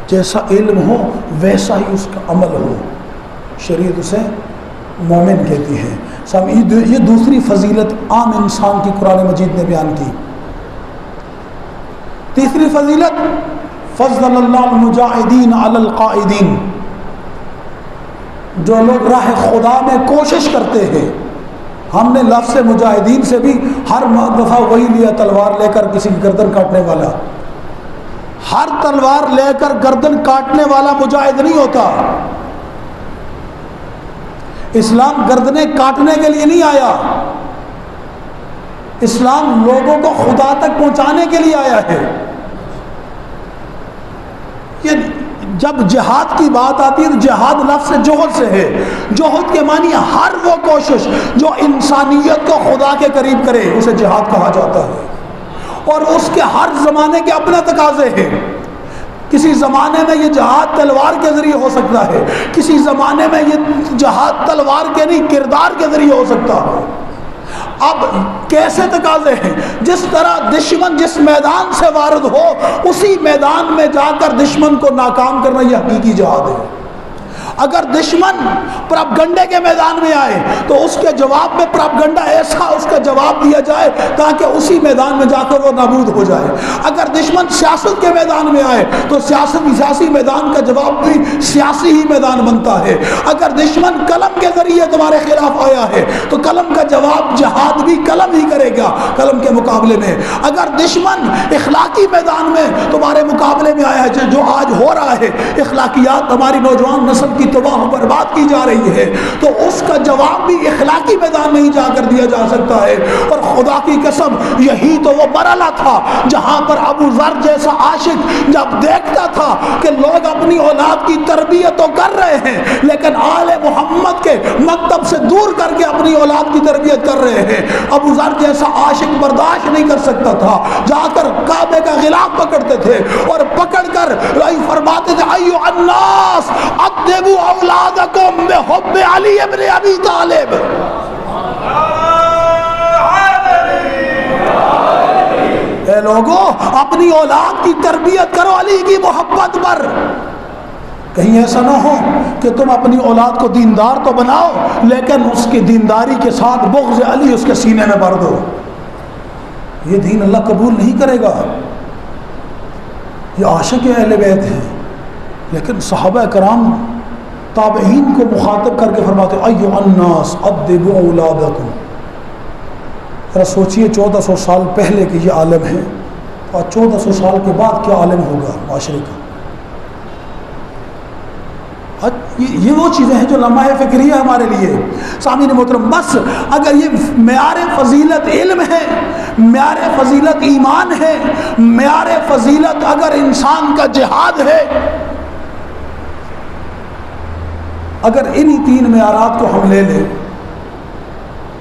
جیسا علم ہو ویسا ہی اس کا عمل ہو، شریعت اسے مومن کہتی ہے۔ یہ دوسری فضیلت عام انسان کی قرآن مجید نے بیان کی۔ تیسری فضیلت فضل اللہ المجاہدین علی القائدین، جو لوگ راہ خدا میں کوشش کرتے ہیں۔ ہم نے لفظ مجاہدین سے بھی ہر دفعہ وہی لیا، تلوار لے کر کسی کی گردن کاٹنے والا۔ ہر تلوار لے کر گردن کاٹنے والا مجاہد نہیں ہوتا۔ اسلام گردنیں کاٹنے کے لیے نہیں آیا، اسلام لوگوں کو خدا تک پہنچانے کے لیے آیا ہے۔ یہ جب جہاد کی بات آتی ہے تو جہاد لفظ جوہد سے ہے۔ جوہد کے معنی ہر وہ کوشش جو انسانیت کو خدا کے قریب کرے اسے جہاد کہا جاتا ہے، اور اس کے ہر زمانے کے اپنے تقاضے ہیں۔ کسی زمانے میں یہ جہاد تلوار کے ذریعے ہو سکتا ہے، کسی زمانے میں یہ جہاد تلوار کے نہیں کردار کے ذریعے ہو سکتا ہے۔ اب کیسے تقاضے ہیں؟ جس طرح دشمن جس میدان سے وارد ہو اسی میدان میں جا کر دشمن کو ناکام کرنا یہ حقیقی جہاد ہے۔ اگر دشمن پراپگنڈے کے میدان میں آئے تو اس کے جواب میں پراپگنڈا ایسا اس کا جواب دیا جائے تاکہ اسی میدان میں جا کر وہ نابود ہو جائے۔ اگر دشمن سیاست کے میدان میں آئے تو سیاسی میدان کا جواب بھی سیاسی ہی میدان بنتا ہے۔ اگر دشمن قلم کے ذریعے تمہارے خلاف آیا ہے تو قلم کا جواب جہاد بھی قلم ہی کرے گا قلم کے مقابلے میں۔ اگر دشمن اخلاقی میدان میں تمہارے مقابلے میں آیا ہے، جو آج ہو رہا ہے، اخلاقیات ہماری نوجوان نسل کی تباہ و برباد کی جا رہی ہے، تو اس کا جواب بھی اخلاقی میدان میں ہی جا کر دیا جا سکتا ہے۔ اور خدا کی قسم یہی تو وہ مرحلہ تھا جہاں پر ابو ذر جیسا عاشق جب دیکھتا تھا کہ لوگ اپنی اولاد کی تربیت تو کر رہے ہیں لیکن آل محمد کے مکتب سے دور کر کے اپنی اولاد کی تربیت کر رہے ہیں، ابو ذر جیسا عاشق برداشت نہیں کر سکتا تھا، جا کر کعبے کا غلاف پکڑتے تھے اور پکڑ کر فرماتے تھے ایھا الناس ادبوا اولادکم بحب علی ابن ابی طالب۔ اے لوگو اپنی اولاد کی تربیت کرو علی کی محبت پر۔ کہیں ایسا نہ ہو کہ تم اپنی اولاد کو دیندار تو بناؤ لیکن اس کی دینداری کے ساتھ بغض علی اس کے سینے میں بھر دو، یہ دین اللہ قبول نہیں کرے گا۔ یہ عاشق اہل بیت ہیں لیکن صحابہ کرام تابعین کو مخاطب کر کے فرماتے ایھا الناس ادبوا اولادکم۔ ذرا سوچئے 1400 سال پہلے کے یہ عالم ہیں اور 1400 سال کے بعد کیا عالم ہوگا معاشرے کا۔ یہ وہ چیزیں ہیں جو لمحہ فکری ہے ہمارے لیے۔ سامعین محترم، بس اگر یہ معیار فضیلت علم ہے، معیار فضیلت ایمان ہے، معیار فضیلت اگر انسان کا جہاد ہے، اگر انہی تین معیارات کو ہم لے لیں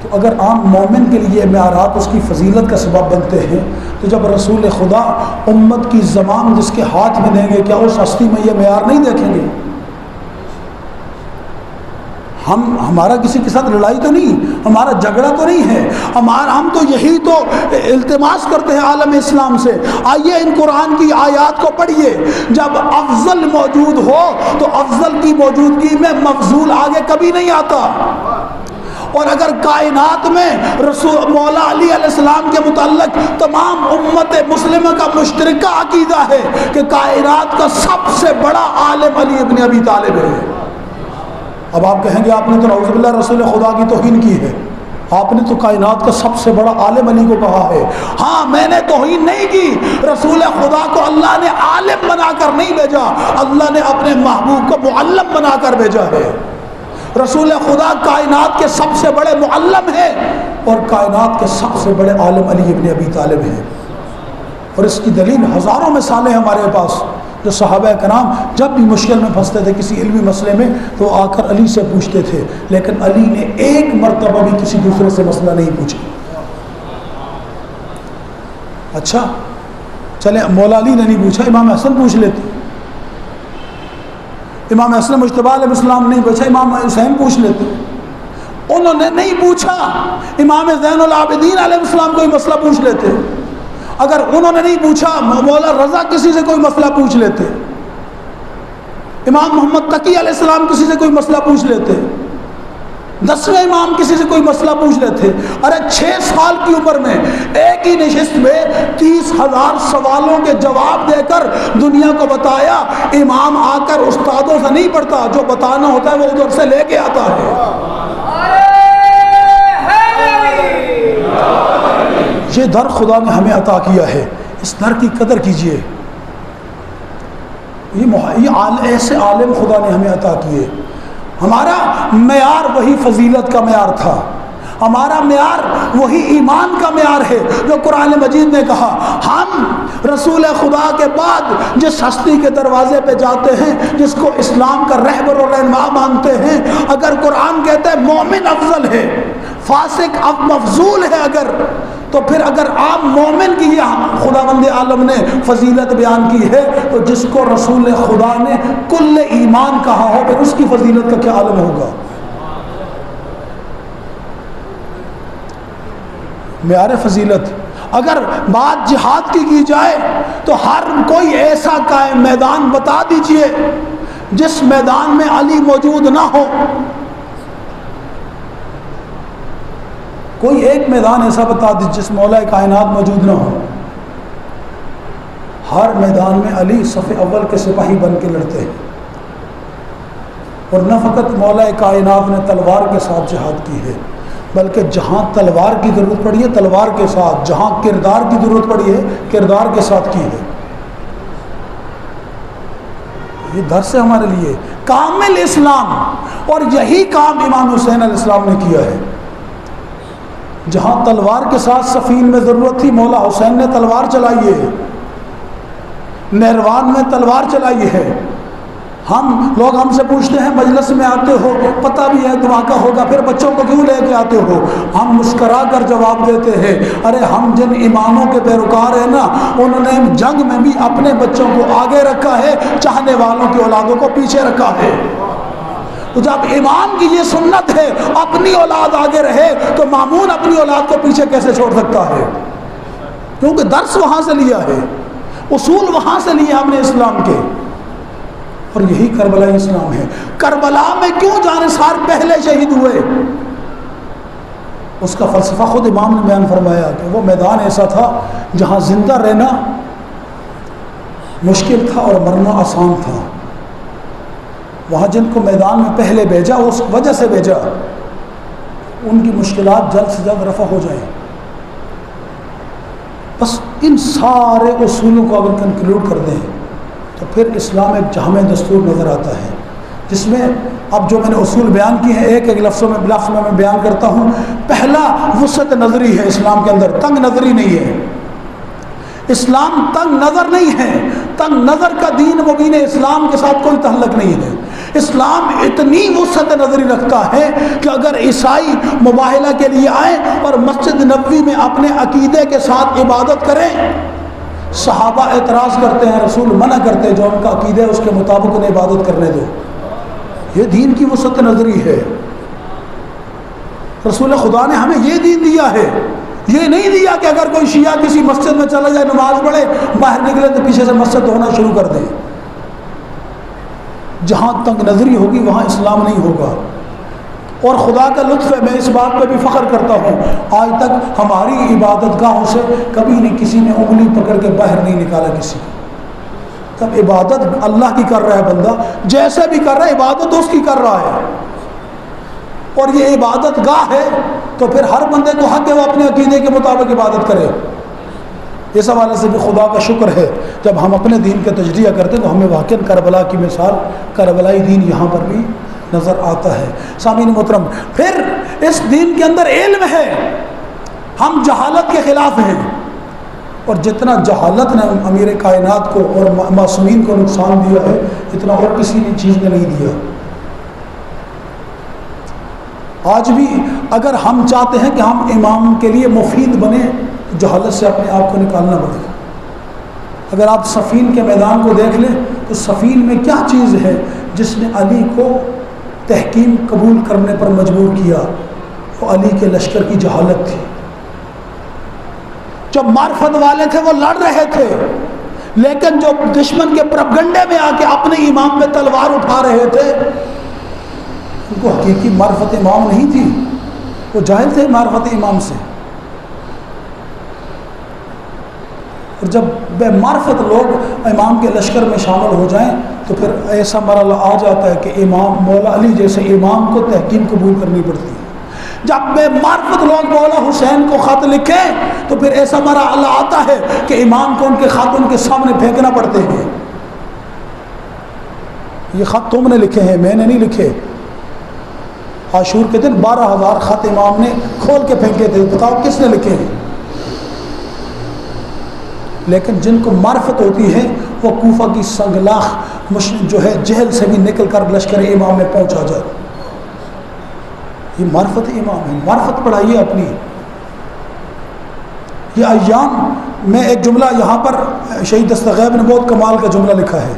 تو اگر عام مومن کے لیے معیارات اس کی فضیلت کا سبب بنتے ہیں تو جب رسول خدا امت کی زمام جس کے ہاتھ میں دیں گے کیا اس ہستی میں یہ معیار نہیں دیکھیں گے؟ ہمارا کسی کے ساتھ لڑائی تو نہیں، ہمارا جھگڑا تو نہیں ہے، ہم تو یہی تو التماس کرتے ہیں عالم اسلام سے۔ آئیے ان قرآن کی آیات کو پڑھیے، جب افضل موجود ہو تو افضل کی موجودگی میں مفضول آگے کبھی نہیں آتا۔ اور اگر کائنات میں رسول مولا علی علیہ السلام کے متعلق تمام امت مسلمہ کا مشترکہ عقیدہ ہے کہ کائنات کا سب سے بڑا عالم علی ابن ابی طالب ہے۔ اب آپ کہیں گے آپ نے تو نعوذ باللہ رسول خدا کی توہین کی ہے، آپ نے تو کائنات کا سب سے بڑا عالم علی کو کہا ہے۔ ہاں میں نے توہین نہیں کی، رسول خدا کو اللہ نے عالم بنا کر نہیں بھیجا، اللہ نے اپنے محبوب کو معلم بنا کر بھیجا ہے۔ رسول خدا کائنات کے سب سے بڑے معلم ہیں اور کائنات کے سب سے بڑے عالم علی ابن ابی طالب ہیں۔ اور اس کی دلیل ہزاروں مثالیں ہمارے پاس، جو صحابہ کرام جب بھی مشکل میں پھنستے تھے کسی علمی مسئلے میں تو آ کر علی سے پوچھتے تھے، لیکن علی نے ایک مرتبہ بھی کسی دوسرے سے مسئلہ نہیں پوچھا۔ اچھا چلے مولا علی نے نہیں پوچھا، امام حسن پوچھ لیتے، امام حسن مجتبی علیہ السلام نہیں پوچھا، امام حسین پوچھ لیتے. انہوں نے نہیں پوچھا، امام زین العابدین علیہ السلام کوئی مسئلہ پوچھ لیتے. اگر انہوں نے نہیں پوچھا، مولا رضا کسی سے کوئی مسئلہ پوچھ لیتے. امام محمد تقی علیہ السلام کسی سے کوئی مسئلہ پوچھ لیتے. 10ویں امام کسی سے کوئی مسئلہ پوچھ لیتے. ارے 6 سال کی عمر میں ایک ہی نشست میں 30,000 سوالوں کے جواب دے کر دنیا کو بتایا. امام آ کر استادوں سے نہیں پڑھتا، جو بتانا ہوتا ہے وہ ادھر سے لے کے آتا ہے. یہ در خدا نے ہمیں عطا کیا ہے، اس در کی قدر کیجئے. یہ ایسے عالم خدا نے ہمیں عطا کیے. ہمارا معیار وہی فضیلت کا معیار تھا، ہمارا معیار وہی ایمان کا معیار ہے جو قرآن مجید نے کہا. ہم رسول خدا کے بعد جس ہستی کے دروازے پہ جاتے ہیں، جس کو اسلام کا رہبر و رہنما مانتے ہیں، اگر قرآن کہتا ہے مومن افضل ہے، فاسق مفضول ہے، تو پھر اگر عام مومن کی یہ خداوند عالم نے فضیلت بیان کی ہے، تو جس کو رسول خدا نے کل ایمان کہا ہو پھر اس کی فضیلت کا کیا عالم ہوگا. معیار فضیلت. اگر بات جہاد کی جائے تو ہر کوئی ایسا قائم میدان بتا دیجئے جس میدان میں علی موجود نہ ہو. کوئی ایک میدان ایسا بتا دیجیے جس مولا کائنات موجود نہ ہو. ہر میدان میں علی صف اول کے سپاہی بن کے لڑتے ہیں. اور نہ فقط مولا کائنات نے تلوار کے ساتھ جہاد کی ہے، بلکہ جہاں تلوار کی ضرورت پڑی ہے تلوار کے ساتھ، جہاں کردار کی ضرورت پڑی ہے کردار کے ساتھ کی ہے. یہ درس ہے ہمارے لیے کامل اسلام. اور یہی کام امام حسین علیہ السلام نے کیا ہے. جہاں تلوار کے ساتھ صفین میں ضرورت تھی، مولا حسین نے تلوار چلائی ہے، نہروان میں تلوار چلائی ہے. لوگ ہم سے پوچھتے ہیں مجلس میں آتے ہو، پتہ بھی ہے دھماکہ ہوگا، پھر بچوں کو کیوں لے کے آتے ہو؟ ہم مسکرا کر جواب دیتے ہیں، ارے ہم جن اماموں کے پیروکار ہیں نا، انہوں نے جنگ میں بھی اپنے بچوں کو آگے رکھا ہے، چاہنے والوں کی اولادوں کو پیچھے رکھا ہے. تو جب امام کی یہ سنت ہے اپنی اولاد آگے رہے، تو مامون اپنی اولاد کو پیچھے کیسے چھوڑ سکتا ہے؟ کیونکہ درس وہاں سے لیا ہے، اصول وہاں سے لیے ہم نے اسلام کے. اور یہی کربلائی اسلام ہے. کربلا میں کیوں جانثار پہلے شہید ہوئے؟ اس کا فلسفہ خود امام نے بیان فرمایا کہ وہ میدان ایسا تھا جہاں زندہ رہنا مشکل تھا اور مرنا آسان تھا. وہاں جن کو میدان میں پہلے بھیجا اس وجہ سے بھیجا ان کی مشکلات جلد سے جلد رفع ہو جائیں. بس ان سارے اصولوں کو اگر کنکلوڈ کر دیں تو پھر اسلام ایک جامع دستور نظر آتا ہے، جس میں اب جو میں نے اصول بیان کیے ہیں ایک ایک لفظ میں بیان کرتا ہوں. پہلا وسعت نظری ہے اسلام کے اندر، تنگ نظری نہیں ہے. اسلام تنگ نظر نہیں ہے. تنگ نظر کا دین مبین اسلام کے ساتھ کوئی تعلق نہیں ہے. اسلام اتنی وسعت نظری رکھتا ہے کہ اگر عیسائی مباہلہ کے لیے آئیں اور مسجد نبوی میں اپنے عقیدے کے ساتھ عبادت کریں، صحابہ اعتراض کرتے ہیں، رسول منع کرتے ہیں، جو ان کا عقیدہ ہے اس کے مطابق انہیں عبادت کرنے دو. یہ دین کی وسعت نظری ہے. رسول خدا نے ہمیں یہ دین دیا ہے. یہ نہیں دیا کہ اگر کوئی شیعہ کسی مسجد میں چلا جائے نماز پڑھے باہر نکلے تو پیچھے سے مسجد ہونا شروع کر دیں. جہاں تنگ نظری ہوگی وہاں اسلام نہیں ہوگا. اور خدا کا لطف ہے، میں اس بات پہ بھی فخر کرتا ہوں، آج تک ہماری عبادت گاہوں سے کبھی نہیں کسی نے انگلی پکڑ کے باہر نہیں نکالا کسی کو. تب عبادت اللہ کی کر رہا ہے بندہ، جیسے بھی کر رہا ہے عبادت اس کی کر رہا ہے. اور یہ عبادت گاہ ہے تو پھر ہر بندے کو حق ہے وہ اپنے عقیدے کے مطابق عبادت کرے. اس حوالے سے بھی خدا کا شکر ہے جب ہم اپنے دین کا تجزیہ کرتے تو ہمیں واقعاً کربلا کی مثال، کربلائی دین یہاں پر بھی نظر آتا ہے. سامعین محترم، پھر اس دین کے اندر علم ہے. ہم جہالت کے خلاف ہیں، اور جتنا جہالت نے امیر کائنات کو اور معصومین کو نقصان دیا ہے اتنا اور کسی نے چیز نے نہیں دیا. آج بھی اگر ہم چاہتے ہیں کہ ہم امام کے لیے مفید بنیں تو جہالت سے اپنے آپ کو نکالنا پڑے گا. اگر آپ صفین کے میدان کو دیکھ لیں تو صفین میں کیا چیز ہے جس نے علی کو تحکیم قبول کرنے پر مجبور کیا وہ علی کے لشکر کی جہالت تھی. جو معرفت والے تھے وہ لڑ رہے تھے، لیکن جو دشمن کے پروپگنڈے میں آ کے اپنے امام پہ تلوار اٹھا رہے تھے ان کو حقیقی معرفت امام نہیں تھی، وہ جاہل تھے معرفت امام سے. اور جب بے معرفت لوگ امام کے لشکر میں شامل ہو جائیں تو پھر ایسا مرحلہ آ جاتا ہے کہ امام مولا علی جیسے امام کو تحکیم قبول کرنی پڑتی ہے. جب بے معرفت لوگ مولا حسین کو خط لکھیں تو پھر ایسا مرحلہ آتا ہے کہ امام کو ان کے خط ان کے سامنے پھینکنا پڑتے ہیں. یہ خط تم نے لکھے ہیں، میں نے نہیں لکھے. عاشور کے دن 12,000 خط امام نے کھول کے پھینکے تھے، بتاؤ کس نے لکھے ہیں؟ لیکن جن کو معرفت ہوتی ہے وہ کوفہ کی سنگلاخ جو ہے جہل سے بھی نکل کر لشکر امام میں پہنچا جائے. یہ معرفت امام ہے. معرفت پڑھائیے اپنی. یہ ایام میں ایک جملہ یہاں پر شہید دستغیب نے بہت کمال کا جملہ لکھا ہے.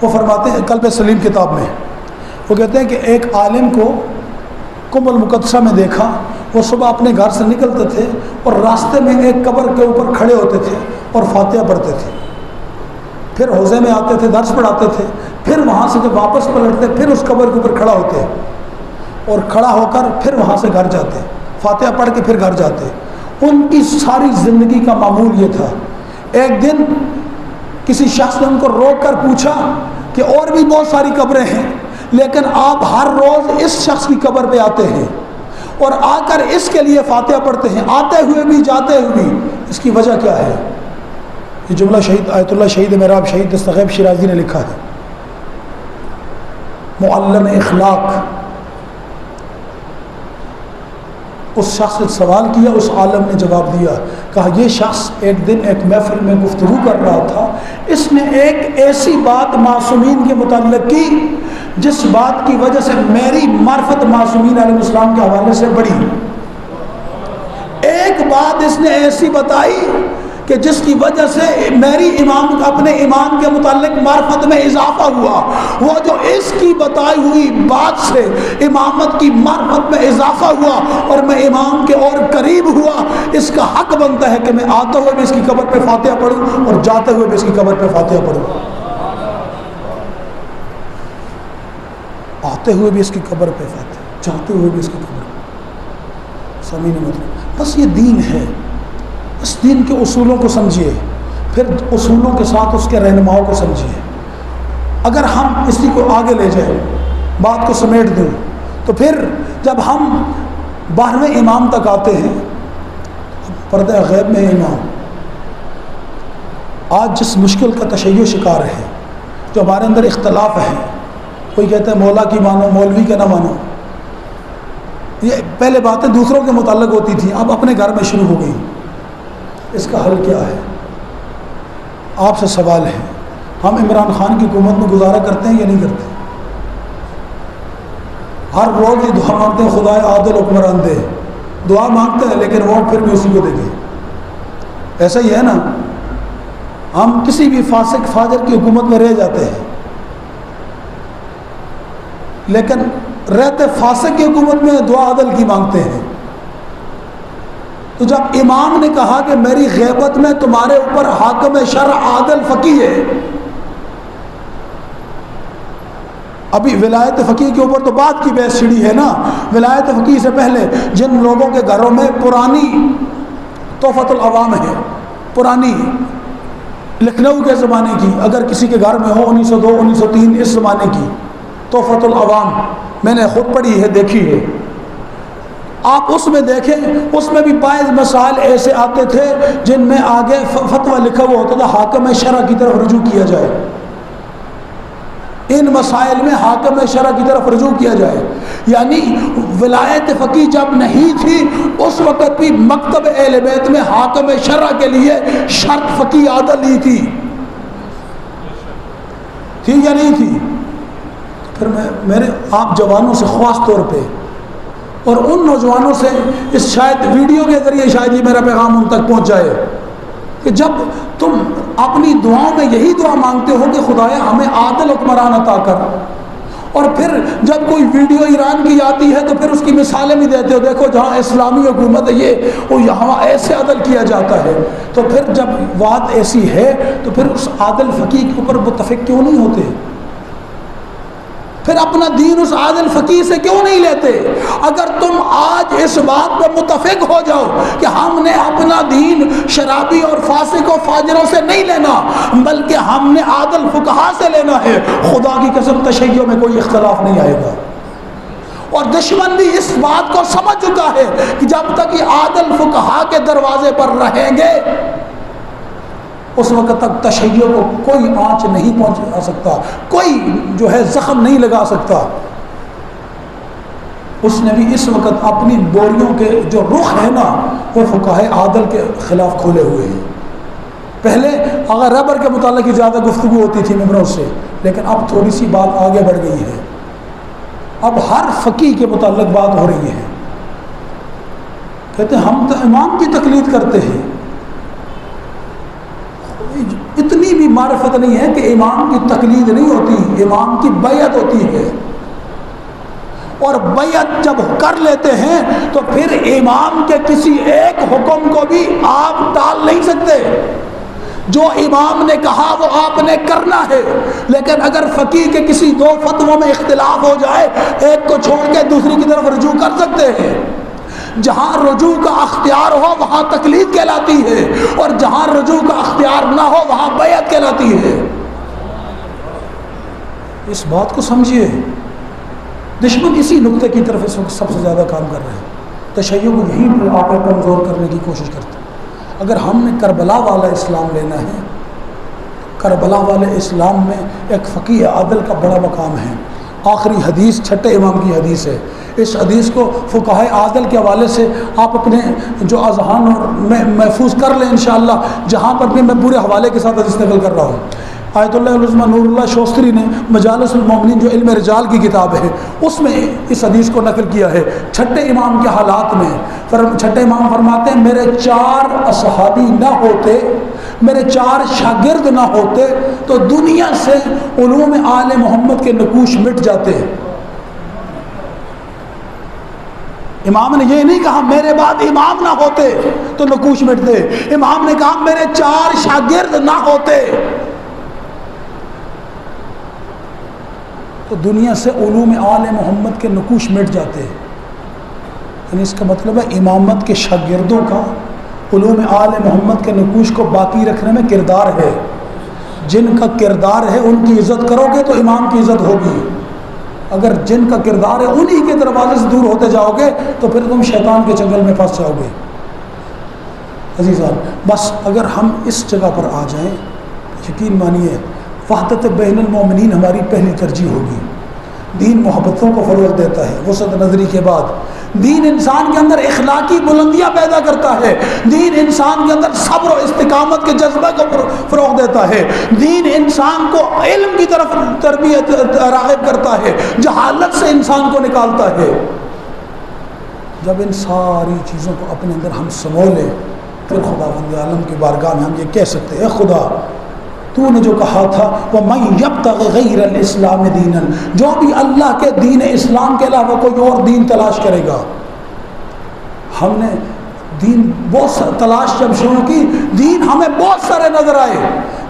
وہ فرماتے ہیں قلب سلیم کتاب میں، وہ کہتے ہیں کہ ایک عالم کو قم المقدسہ میں دیکھا. وہ صبح اپنے گھر سے نکلتے تھے اور راستے میں ایک قبر کے اوپر کھڑے ہوتے تھے اور فاتحہ پڑھتے تھے. پھر حوضے میں آتے تھے، درس پڑھاتے تھے. پھر وہاں سے جب واپس پلٹتے پھر اس قبر کے اوپر کھڑا ہوتے اور کھڑا ہو کر پھر وہاں سے گھر جاتے، فاتحہ پڑھ کے پھر گھر جاتے. ان کی ساری زندگی کا معمول یہ تھا. ایک دن کسی شخص نے ان کو روک کر پوچھا کہ اور بھی بہت ساری قبریں ہیں لیکن آپ ہر روز اس شخص کی قبر پہ آتے ہیں اور آ کر اس کے لیے فاتحہ پڑھتے ہیں، آتے ہوئے بھی جاتے ہوئے بھی، اس کی وجہ کیا ہے؟ یہ جملہ شہید آیت اللہ شہید میراب شہید دستغیب شیرازی نے لکھا ہے. معلم اخلاق. اس شخص نے سوال کیا، اس عالم نے جواب دیا. کہا یہ شخص ایک دن ایک محفل میں گفتگو کر رہا تھا، اس نے ایک ایسی بات معصومین کے متعلق کی جس بات کی وجہ سے میری معرفت معصومین علیہ السلام کے حوالے سے بڑھی. ایک بات اس نے ایسی بتائی کہ جس کی وجہ سے میری اپنے امام کے متعلق معرفت میں اضافہ ہوا. وہ جو اس کی بتائی ہوئی بات سے امامت کی معرفت میں اضافہ ہوا اور میں امام کے اور قریب ہوا، اس کا حق بنتا ہے کہ میں آتے ہوئے بھی اس کی قبر پہ فاتحہ پڑھوں اور جاتے ہوئے بھی اس کی قبر پہ فاتحہ پڑھوں. آتے ہوئے بھی اس کی قبر پہ فاتحہ، جاتے ہوئے بھی اس کی قبر پہ. سمجھنے مطلب بس یہ دین ہے. اس دین کے اصولوں کو سمجھیے، پھر اصولوں کے ساتھ اس کے رہنماؤں کو سمجھیے. اگر ہم اسی کو آگے لے جائیں، بات کو سمیٹ دوں، تو پھر جب ہم 12ویں امام تک آتے ہیں، پردہ غیب میں امام آج جس مشکل کا تشیع شکار ہے، جو ہمارے اندر اختلاف ہے، کوئی کہتا ہے مولا کی مانو، مولوی کا نہ مانو. یہ پہلے باتیں دوسروں کے متعلق ہوتی تھیں، اب اپنے گھر میں شروع ہو گئی. اس کا حل کیا ہے؟ آپ سے سوال ہے، ہم عمران خان کی حکومت میں گزارا کرتے ہیں یا نہیں کرتے؟ ہر روز یہ دعا مانگتے ہیں خدائے عادل حکمران دے. دعا مانگتے ہیں لیکن ووٹ پھر بھی اسی کو دے دیں. ایسا ہی ہے نا، ہم کسی بھی فاسق فاجر کی حکومت میں رہ جاتے ہیں لیکن رہتے فاسق کی حکومت میں دعا عدل کی مانگتے ہیں. تو جب امام نے کہا کہ میری غیبت میں تمہارے اوپر حاکم شرع عادل فقیہ ہے، ابھی ولایت فقیہ کے اوپر تو بات کی بحث چھڑی ہے نا. ولایت فقیہ سے پہلے جن لوگوں کے گھروں میں پرانی تحفۃ العوام ہے، پرانی لکھنؤ کے زمانے کی، اگر کسی کے گھر میں ہو 1902 1903 اس زمانے کی تحفۃ العوام، میں نے خود پڑھی ہے، دیکھی ہے. آپ اس میں دیکھیں، اس میں بھی بعض مسائل ایسے آتے تھے جن میں آگے فتویٰ لکھا ہوا ہوتا تھا حاکم شرع کی طرف رجوع کیا جائے. ان مسائل میں حاکم شرع کی طرف رجوع کیا جائے. یعنی ولایت فقیہ جب نہیں تھی اس وقت بھی مکتب اہل بیت میں حاکم شرع کے لیے شرط فقیہ عادل ہی تھی یا نہیں تھی؟ پھر میرے آپ جوانوں سے خاص طور پہ اور ان نوجوانوں سے اس شاید ویڈیو کے ذریعے شاید یہ میرا پیغام ان تک پہنچ جائے کہ جب تم اپنی دعاؤں میں یہی دعا مانگتے ہو کہ خدایا ہمیں عادل حکمران عطا کر اور پھر جب کوئی ویڈیو ایران کی آتی ہے تو پھر اس کی مثالیں بھی دیتے ہو، دیکھو جہاں اسلامی حکومت ہے یہ وہ یہاں ایسے عدل کیا جاتا ہے. تو پھر جب بات ایسی ہے تو پھر اس عادل فقیہ کے اوپر متفق کیوں نہیں ہوتے؟ پھر اپنا دین اس عادل فقیہ سے کیوں نہیں لیتے؟ اگر تم آج اس بات پہ متفق ہو جاؤ کہ ہم نے اپنا دین شرابی اور فاسق و فاجروں سے نہیں لینا بلکہ ہم نے عادل فقہا سے لینا ہے، خدا کی قسم تشیع میں کوئی اختلاف نہیں آئے گا. اور دشمن بھی اس بات کو سمجھ چکا ہے کہ جب تک یہ عادل فقہا کے دروازے پر رہیں گے اس وقت تک تشیع کو کوئی آنچ نہیں پہنچا سکتا، کوئی جو ہے زخم نہیں لگا سکتا. اس نے بھی اس وقت اپنی بوریوں کے جو رخ ہے نا وہ فقہائے عادل کے خلاف کھولے ہوئے ہیں. پہلے اگر ربر کے متعلق ہی زیادہ گفتگو ہوتی تھی ممبروں سے، لیکن اب تھوڑی سی بات آگے بڑھ گئی ہے. اب ہر فقیہ کے متعلق بات ہو رہی ہے. کہتے ہیں ہم تو امام کی تقلید کرتے ہیں. اتنی بھی معرفت نہیں ہے کہ امام کی تقلید نہیں ہوتی، امام کی بیعت ہوتی ہے. اور بیعت جب کر لیتے ہیں تو پھر امام کے کسی ایک حکم کو بھی آپ ٹال نہیں سکتے. جو امام نے کہا وہ آپ نے کرنا ہے. لیکن اگر فقیہ کے کسی دو فتووں میں اختلاف ہو جائے ایک کو چھوڑ کے دوسری کی طرف رجوع کر سکتے ہیں. جہاں رجوع کا اختیار ہو وہاں تقلید کہلاتی ہے اور جہاں رجوع کا اختیار نہ ہو وہاں بیعت کہلاتی ہے. اس بات کو سمجھیے. دشمن اسی نقطے کی طرف اس وقت سب سے زیادہ کام کر رہے ہیں. تشیع کو یہیں پر آ کر کمزور کرنے کی کوشش کرتے ہیں. اگر ہم نے کربلا والا اسلام لینا ہے، کربلا والے اسلام میں ایک فقیہ عادل کا بڑا مقام ہے. آخری حدیث چھٹے امام کی حدیث ہے. اس حدیث کو فقہائے عادل کے حوالے سے آپ اپنے جو اذہان میں محفوظ کر لیں انشاءاللہ. جہاں پر بھی میں پورے حوالے کے ساتھ حدیث نقل کر رہا ہوں. آیت اللہ العظمہ نور اللہ شوستری نے مجالس المومنین جو علم رجال کی کتاب ہے اس میں اس حدیث کو نقل کیا ہے. چھٹے امام کے حالات میں چھٹے امام فرماتے ہیں میرے 4 اصحابی نہ ہوتے، میرے 4 شاگرد نہ ہوتے تو دنیا سے علوم آل محمد کے نقوش مٹ جاتے. امام نے یہ نہیں کہا میرے بعد امام نہ ہوتے تو نقوش مٹتے. امام نے کہا میرے 4 شاگرد نہ ہوتے تو دنیا سے علوم آل محمد کے نقوش مٹ جاتے. یعنی اس کا مطلب ہے امامت کے شاگردوں کا علوم آل محمد کے نقوش کو باقی رکھنے میں کردار ہے. جن کا کردار ہے ان کی عزت کرو گے تو امام کی عزت ہوگی. اگر جن کا کردار ہے انہی کے دروازے سے دور ہوتے جاؤ گے تو پھر تم شیطان کے چنگل میں پھنس جاؤ گے. عزیزان بس اگر ہم اس جگہ پر آ جائیں یقین مانیے وحدت بین المومنین ہماری پہلی ترجیح ہوگی. دین محبتوں کو فروغ دیتا ہے. وسعت نظری کے بعد دین انسان کے اندر اخلاقی بلندیاں پیدا کرتا ہے. دین انسان کے اندر صبر و استقامت کے جذبے کو فروغ دیتا ہے. دین انسان کو علم کی طرف تربیت راغب کرتا ہے، جہالت سے انسان کو نکالتا ہے. جب ان ساری چیزوں کو اپنے اندر ہم سمو لیں پھر خداوند عالم کی بارگاہ میں ہم یہ کہہ سکتے ہیں اے خدا تو نے جو کہا تھا وَمَن يَبْتَغِ غَيْرَ الْإِسْلَامِ دِينًا، جو بھی اللہ کے دین اسلام کے علاوہ کوئی اور دین تلاش کرے گا. ہم نے دین بہت تلاش جب شروع کی دین ہمیں بہت سارے نظر آئے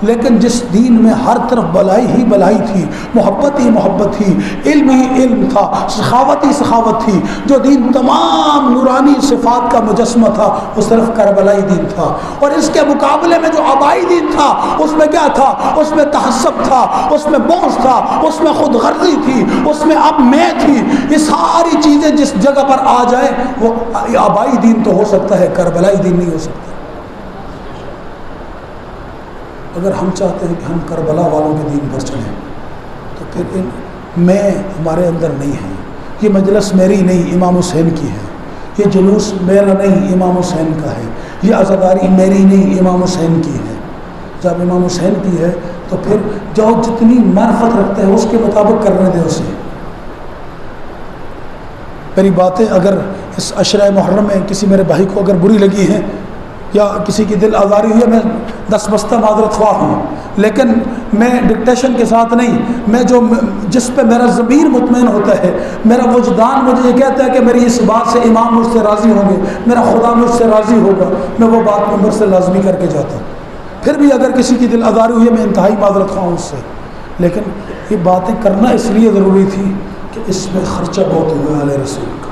لیکن جس دین میں ہر طرف بلائی ہی بلائی تھی، محبت ہی محبت تھی، علم ہی علم تھا، سخاوت ہی سخاوت تھی، جو دین تمام نورانی صفات کا مجسمہ تھا وہ صرف کربلائی دین تھا. اور اس کے مقابلے میں جو آبائی دین تھا اس میں کیا تھا؟ اس میں تحسب تھا، اس میں بغض تھا، اس میں خود غرضی تھی، اس میں اب میں تھی. یہ ساری چیزیں جس جگہ پر آ جائیں وہ آبائی دین تو ہو سکتا ہے، کربلائی دین نہیں ہو سکتا. اگر ہم چاہتے ہیں کہ ہم کربلا والوں کے دین پر چلیں تو پھر میں ہمارے اندر نہیں ہے. یہ مجلس میری نہیں امام حسین کی ہے، یہ جلوس میرا نہیں امام حسین کا ہے، یہ عزاداری میری نہیں امام حسین کی ہے. جب امام حسین کی ہے تو پھر جو جتنی معرفت رکھتے ہیں اس کے مطابق کرنے دیں اسے. میری باتیں اگر اس عشرہ محرم میں کسی میرے بھائی کو اگر بری لگی ہیں یا کسی کی دل آزاری ہوئی ہے، میں دس بستہ معذرت خواہ ہوں، لیکن میں ڈکٹیشن کے ساتھ نہیں، میں جس پہ میرا ضمیر مطمئن ہوتا ہے، میرا وجدان مجھے یہ کہتا ہے کہ میری اس بات سے امام مجھ سے راضی ہوں گے، میرا خدا مجھ سے راضی ہوگا، میں وہ بات ممبر سے لازمی کر کے جاتا ہوں۔ پھر بھی اگر کسی کی دل آزاری ہوئی ہے میں انتہائی معذرت خواہ ہوں اس سے، لیکن یہ باتیں کرنا اس لیے ضروری تھی کہ اس میں خرچہ بہت ہوا علیہ رسول کا۔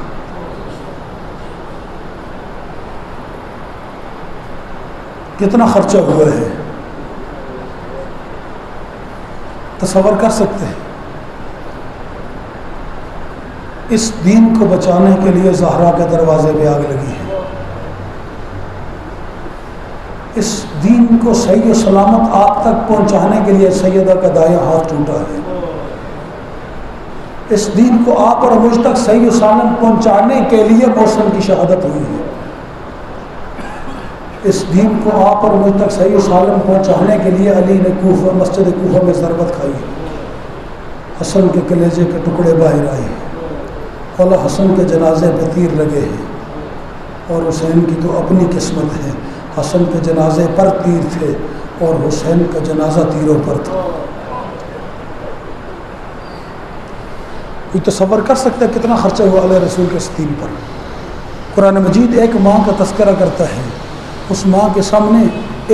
کتنا خرچہ ہوا ہے تصور کر سکتے ہیں؟ اس دین کو بچانے کے لیے زہرا کے دروازے پہ آگ لگی ہے، اس دین کو صحیح و سلامت آپ تک پہنچانے کے لیے سیدہ کا دایاں ہاتھ ٹوٹا ہے، اس دین کو آپ اور مجھ تک صحیح و سالم پہنچانے کے لیے محسن کی شہادت ہوئی ہے، اس دین کو آپ اور مجھ تک صحیح و سالم پہنچانے کے لیے علی نے مسجد کوفہ میں ضربت کھائی ہے، حسن کے کلیجے کے ٹکڑے باہر آئے، مولا حسن کے جنازے پہ تیر لگے ہیں، اور حسین کی تو اپنی قسمت ہے، حسن کے جنازے پر تیر تھے اور حسین کا جنازہ تیروں پر تھا۔ کوئی تصور کر سکتا ہے کتنا خرچہ ہوا علیہ رسول کے اس دین پر؟ قرآن مجید ایک ماں کا تذکرہ کرتا ہے، اس ماں کے سامنے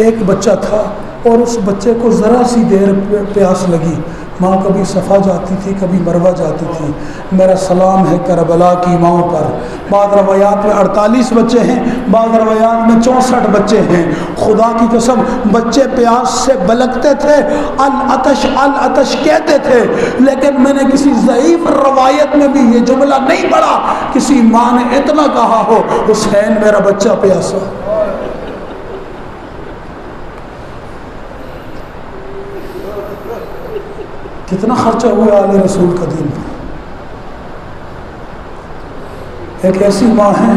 ایک بچہ تھا اور اس بچے کو ذرا سی دیر پیاس لگی، ماں کبھی صفا جاتی تھی کبھی مروہ جاتی تھی، میرا سلام ہے کربلا کی ماں پر۔ بعض روایات میں 48 بچے ہیں، بعض روایات میں 64 بچے ہیں، خدا کی قسم بچے پیاس سے بلکتے تھے، العطش العطش کہتے تھے، لیکن میں نے کسی ضعیف روایت میں بھی یہ جملہ نہیں پڑھا کسی ماں نے اتنا کہا ہو حسین میرا بچہ پیاسا۔ کتنا خرچہ ہوا علیہ رسول کا دین پر؟ ایک ایسی ماں ہے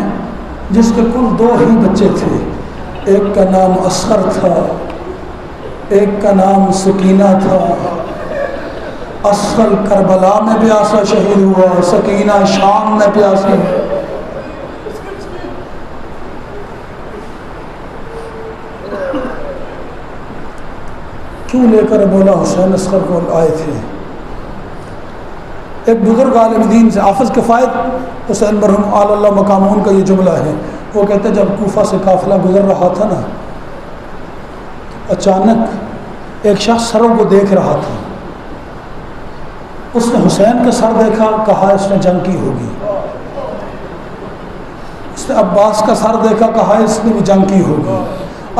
جس کے کل 2 ہی بچے تھے، ایک کا نام اصغر تھا، ایک کا نام سکینہ تھا۔ اصغر کربلا میں پیاسا شہید ہوا، سکینہ شام میں پیاسا۔ کیوں لے کر مولا حسین اصغر کو آئے تھے؟ ایک بزرگ عالم دین سے حافظ کفایت حسین مرحوم آل اللہ مقامون کا یہ جملہ ہے، وہ کہتے ہیں جب کوفہ سے قافلہ گزر رہا تھا نا، اچانک ایک شخص سروں کو دیکھ رہا تھا، اس نے حسین کا سر دیکھا، کہا اس نے جنگ کی ہوگی، اس نے عباس کا سر دیکھا، کہا اس نے بھی جنگ کی ہوگی،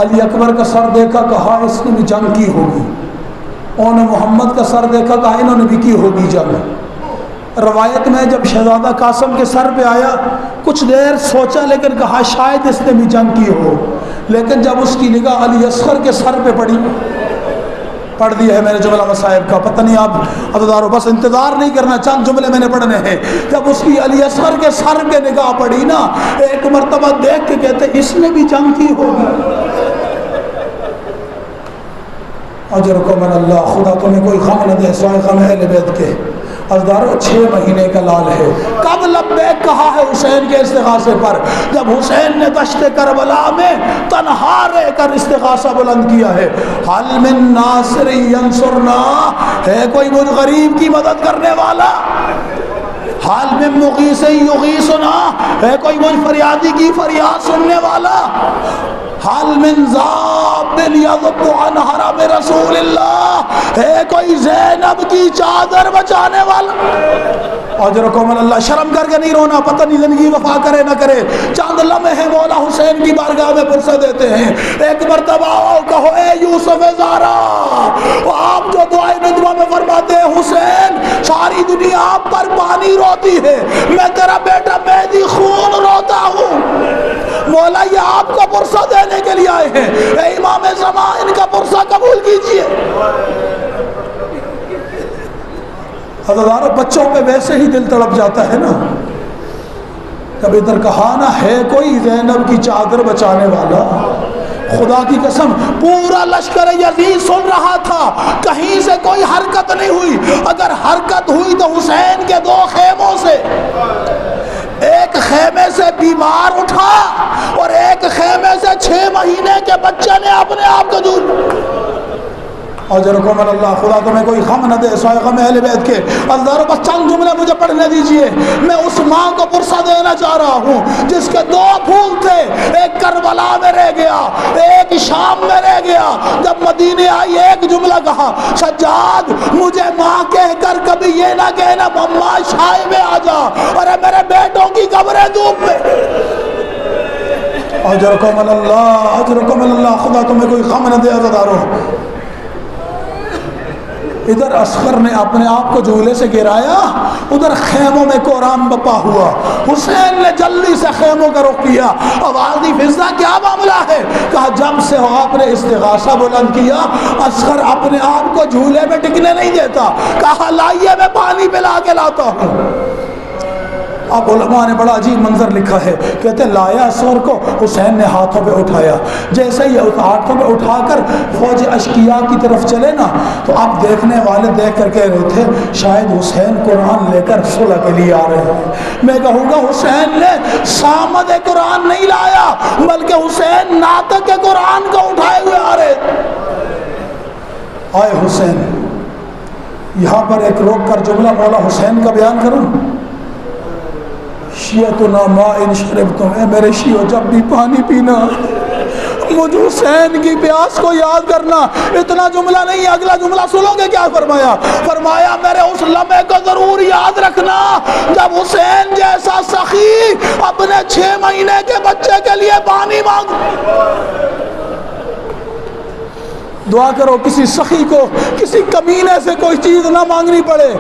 علی اکبر کا سر دیکھا، کہا اس نے بھی جنگ کی ہوگی، انہوں نے محمد کا سر دیکھا، کہا انہوں نے بھی کی ہوگی جنگ۔ روایت میں جب شہزادہ قاسم کے سر پہ آیا کچھ دیر سوچا، لیکن کہا شاید اس نے بھی جنگ کی ہو، لیکن جب اس کی نگاہ علی اصغر کے سر پہ پڑی، پڑھ دیا ہے میں نے جملہ مصائب کا، پتہ نہیں آپ عددارو، بس انتظار نہیں کرنا، چند جملے میں نے پڑھنے ہیں۔ جب اس کی علی اصغر کے سر پہ نگاہ پڑی نا، ایک مرتبہ دیکھ کے کہتے اس نے بھی جنگ کی ہوگی۔ اجرکم من اللہ، خدا تمہیں کوئی غم نہ دے سوائے غم اہل بیت کے۔ عزدارو 6 مہینے کا لال ہے، کب لبیک کہا ہے حسین کے استغاثے پر؟ جب حسین نے دشت کربلا میں تنہا رہ کر استغاثہ بلند کیا ہے، حل من ناصر ینصرنا، ہے کوئی مجھ غریب کی مدد کرنے والا؟ حال میں مغیث یغیثنا، ہے کوئی مجھ فریادی کی فریاد سننے والا؟ حال من ذاب یذب عن حرم رسول اللہ، ہے کوئی زینب کی چادر بچانے والا؟ اجرکم اللہ، شرم کر کے نہیں رونا، پتہ نہیں زندگی وفا کرے نہ کرے، چاند لمحے مولا حسین کی بارگاہ میں فرصت دیتے ہیں۔ ایک مرتبہ آؤ کہو اے یوسف زارا، آپ جو دعائے ندوہ میں فرماتے ہیں حسین ساری دنیا آپ پر پانی روتی ہے، میں تیرا بیٹا مہدی خون روتا ہوں، مولا یہ آپ کو پرسہ دینے کے لیے آئے ہیں، اے امام زمان ان کا پرسہ قبول کیجئے۔ حضرات بچوں پہ ویسے ہی دل تڑپ جاتا ہے نا، جب ادھر کہا نا ہے کوئی زینب کی چادر بچانے والا، خدا کی قسم پورا لشکر یزید سن رہا تھا، کہیں سے کوئی حرکت نہیں ہوئی، اگر حرکت ہوئی تو حسین کے 2 خیموں سے، ایک خیمے سے بیمار اٹھا اور ایک خیمے سے 6 مہینے کے بچے نے اپنے آپ کو اجرکم اللہ. خدا تمہیں کوئی غم نہ دے سوائے غم اہل بیت کے. اللہ بس چند جملے مجھے پڑھنے دیجئے. میں اس ماں کو پرسہ دینا چاہ رہا ہوں جس کے 2 پھول تھے، ایک کربلا میں رہ گیا، ایک شام میں رہ گیا. جب مدینے آئی ایک جملہ کہا، سجاد مجھے ماں کہہ کر کبھی یہ نہ کہنا ماں شائع میں آ جا، اور میرے بیٹوں کی قبریں دھوپ میں. اجرکم اللہ، اجرکم اللہ. خدا تمہیں کوئی غم نہ دے عزادارو. ادھر اصغر نے اپنے آپ کو جھولے سے گرایا، ادھر خیموں میں قرآن بپا ہوا. حسین نے جلدی سے خیموں کا رخ کیا. آواز دی فضا کیا معاملہ ہے؟ کہا جب سے آپ نے استغاثہ بلند کیا اصغر اپنے آپ کو جھولے میں ٹکنے نہیں دیتا. کہا لائیے میں پانی پلا کے لاتا ہوں. اب علماء نے بڑا عجیب منظر لکھا ہے. کہتے ہیں لایا اصغر کو، حسین نے ہاتھوں پہ اٹھایا. جیسے ہی ہاتھوں پہ اٹھا کر فوج اشقیاء کی طرف چلے نا تو اب دیکھنے والے دیکھ کر کہہ رہے تھے شاید حسین قرآن لے کر صلح کے لیے آ رہے ہیں. میں کہوں گا حسین نے صامد قرآن نہیں لایا بلکہ حسین ناطق قرآن کو اٹھائے ہوئے آ رہے. آئے حسین. یہاں پر ایک روک کر جملہ مولا حسین کا بیان کروں. شیعتنا ما ان شربتم، اے میرے شیعو جب بھی پانی پینا مجھ حسین کی پیاس کو یاد کرنا. اتنا جملہ نہیں، اگلا جملہ سنو گے کیا فرمایا؟ فرمایا میرے اس لمحے کو ضرور یاد رکھنا جب حسین جیسا سخی اپنے 6 مہینے کے بچے کے لیے پانی مانگ. دعا کرو کسی سخی کو کسی کمینے سے کوئی چیز نہ مانگنی پڑے.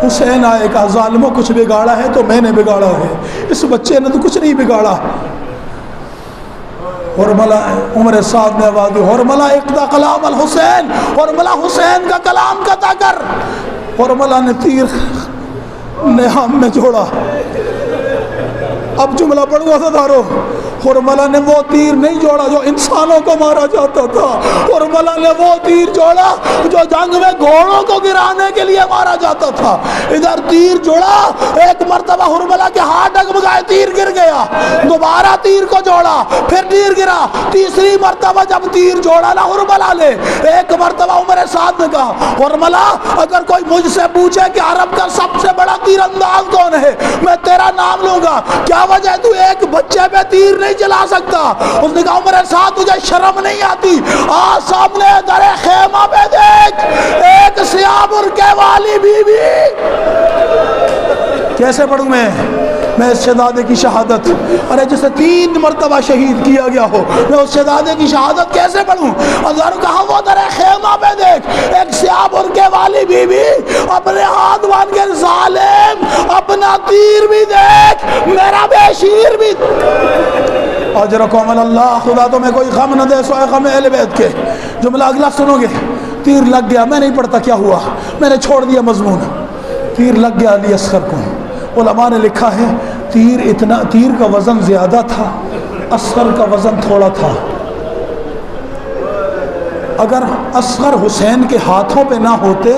حسین آئے کہا ظالموں کچھ بگاڑا ہے تو میں نے بگاڑا ہے، اس بچے نے تو کچھ نہیں بگاڑا. حرملہ عمر سعد نے آواز دی حرملہ اقضا کلام الحسین، حرملہ حسین کا کلام قطع کر. حرملہ نے تیر نہام میں جوڑا. اب جملہ پڑھوں عزادارو. حرملہ نے وہ تیر نہیں جوڑا جو انسانوں کو مارا جاتا تھا، حرملہ نے وہ تیر جوڑا جو جنگ میں گھوڑوں کو گرانے کے لیے مارا جاتا تھا. ادھر تیر جوڑا، ایک مرتبہ حرملہ کے ہاتھ ڈگمگائے تیر گر گیا، دوبارہ تیر کو جوڑا پھر تیر گرا. تیسری مرتبہ جب تیر جوڑا نا حرملہ نے، ایک مرتبہ عمر سعد نے کہا حرملہ اگر کوئی مجھ سے پوچھے کہ عرب کا سب سے بڑا تیر انداز کون ہے میں تیرا نام لوں گا. کیا وجہ ہے تو ایک بچے پہ تیر نہیں چلا سکتا؟ اس نے کہا عمر سعد تجھے شرم نہیں آتی؟ آج سامنے در خیمہ پہ دیکھ ایک سیاہ برقعے والی بیوی. کیسے پڑھوں میں اس شہزادے کی شہادت؟ ارے جسے 3 مرتبہ شہید کیا گیا ہو میں اس شہزادے کی شہادت کیسے پڑھوں؟ اور کہا وہ در خیمہ پہ دیکھ ایک سیاہ برقعے والی بیوی اپنے ہاتھ باندھ کے ظالم اپنا تیر بھی دیکھ میرا بے شیر بھی. اجرکم اللہ. خدا تمہیں کوئی غم نہ دے سوائے غم اہل بیت کے. جملہ اگلا سنو گے. تیر لگ گیا، میں نہیں پڑھتا کیا ہوا، میں نے چھوڑ دیا مضمون. تیر لگ گیا علی اصغر کو. علماء نے لکھا ہے تیر کا وزن زیادہ تھا، اصغر کا وزن تھوڑا تھا. اگر اصغر حسین کے ہاتھوں پہ نہ ہوتے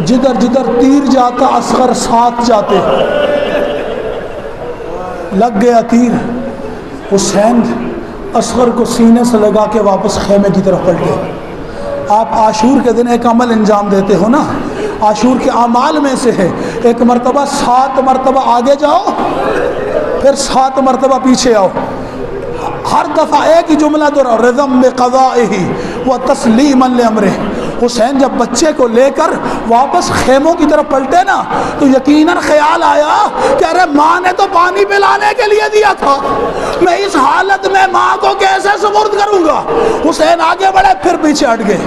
جدھر جدھر تیر جاتا اصغر ساتھ جاتے. لگ گیا تیر، حسین اصغر کو سینے سے لگا کے واپس خیمے کی طرف پلٹے. آپ عاشور کے دن ایک عمل انجام دیتے ہو نا، عاشور کے اعمال میں سے ہے ایک مرتبہ 7 مرتبہ آگے جاؤ پھر 7 مرتبہ پیچھے آؤ. ہر دفعہ ایک ہی جملہ دہراؤ رضم بقضائہ و تسلیما لامرہ. حسین جب بچے کو لے کر واپس خیموں کی طرف پلٹے نا تو یقیناً خیال آیا کہ ارے ماں نے تو پانی پلانے کے لیے دیا تھا، میں اس حالت میں ماں کو کیسے سپرد کروں گا. حسین آگے بڑھے پھر پیچھے ہٹ گئے،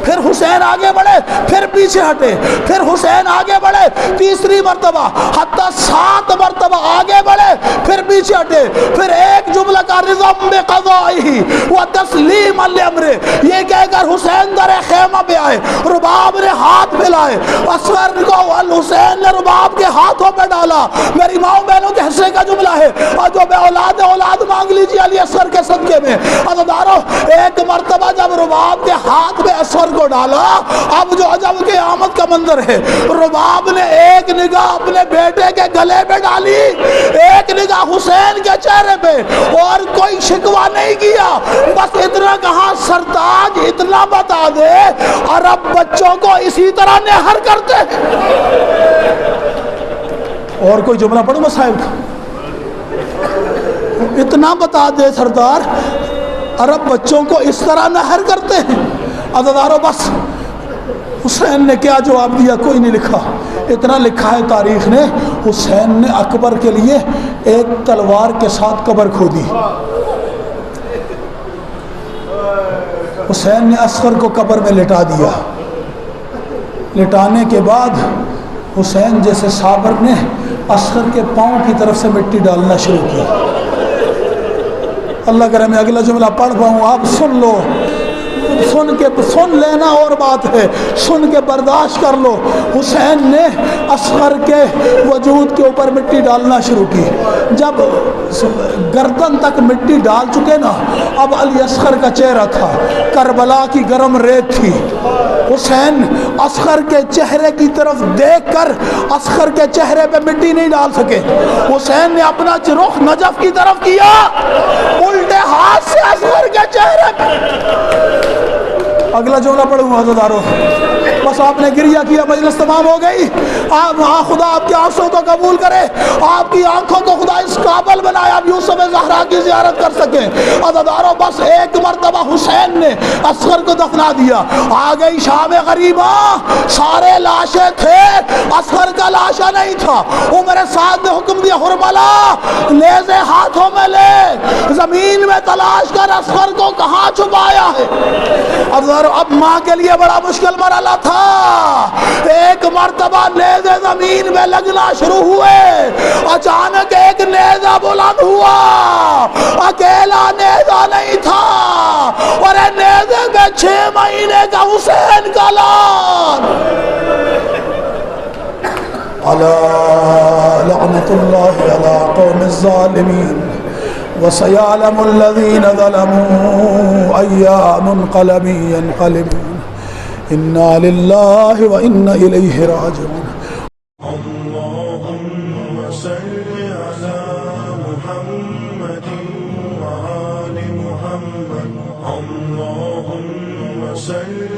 پھر حسین آگے بڑھے پھر پیچھے ہٹے، پھر حسین آگے بڑھے تیسری مرتبہ حتیٰ 7 مرتبہ آگے بڑھے پھر پیچھے ہٹے. پھر ایک جملہ کا رضم بقضائہ و تسلیما لامرہ یہ کہہ کر حسین در خیمہ پہ آئے، رباب نے ہاتھ پھیلائے، اصغر کو الحسین نے رباب کے ہاتھوں پہ ڈالا. میری ماؤں بہنوں کے حصے کا جملہ ہے اور جو بے اولاد مانگ لیجیے علی اصغر کے صدقے میں. عزادارو ایک مرتبہ جب رباب کے ہاتھ پہ اصغر کو ڈالا۔ اب جو عجب کے آمد کا منظر ہے، رباب نے ایک نگاہ اپنے بیٹے کے گلے پہ ڈالی، ایک نگاہ حسین کے چہرے پہ، اور کوئی شکوہ نہیں کیا، بس اتنا کہا سرتاج اتنا بتا دے عرب بچوں کو اسی طرح نہر کرتے ہیں۔ اور کوئی جملہ پڑھوں گا صاحب کا؟ اتنا بتا دے سردار عرب بچوں کو اس طرح نہر کرتے ہیں۔ عزیزانو بس حسین نے کیا جواب دیا؟ کوئی نہیں لکھا، اتنا لکھا ہے تاریخ نے، حسین نے اکبر کے لیے ایک تلوار کے ساتھ قبر کھودی۔ حسین نے اصغر کو قبر میں لٹا دیا۔ لٹانے کے بعد حسین جیسے صابر نے اصغر کے پاؤں کی طرف سے مٹی ڈالنا شروع کی۔ اللہ کرے میں اگلا جملہ پڑھ پاؤں، آپ سن لو، سن لینا اور بات ہے، سن کے برداشت کر لو۔ حسین نے اصغر کے وجود کے اوپر مٹی ڈالنا شروع کی۔ جب گردن تک مٹی ڈال چکے نا، اب علی اصغر کا چہرہ تھا، کربلا کی گرم ریت تھی۔ حسین اصغر کے چہرے کی طرف دیکھ کر اصغر کے چہرے پہ مٹی نہیں ڈال سکے۔ حسین نے اپنا رخ نجف کی طرف کیا، الٹے ہاتھ سے اصغر کے چہرے پہ۔ اگلا جملہ پڑھوں گا عزیزانو، بس آپ نے گریہ کیا، مجلس تمام ہو گئی۔ خدا آپ کے آنسوں کو قبول کرے، آپ کی آنکھوں کو خدا اس قابل بنائے آپ یوسف زہرا کی زیارت کر سکیں۔ عزیزانو بس ایک مرتبہ حسین نے اصغر کو دفنا دیا، آ گئی شام غریبہ، سارے لاشیں تھے، اصغر کا لاشا نہیں تھا۔ عمر سعد نے حکم دیا، حرملا نیزے ہاتھوں میں لے، زمین میں تلاش کر اصغر کو کہاں چھپایا ہے۔ اب ماں کے لیے بڑا مشکل مرحلہ تھا، ایک مرتبہ نیزے زمین میں لگنا شروع ہوئے، اچانک ایک نیزہ بلند ہوا، اکیلا نیزہ نہیں تھا، اور نیزے پہ 6 مہینے کا حسین کا لال۔ علی لعنت اللہ علی قوم الظالمین وَسَيَعْلَمُ الَّذِينَ ظَلَمُوا أَيَّ مُنْقَلَبٍ يَنْقَلِبُونَ إِنَّا لِلَّهِ وَإِنَّا إِلَيْهِ رَاجِعُونَ۔ اللهم صل على محمد وآل محمد، اللهم صل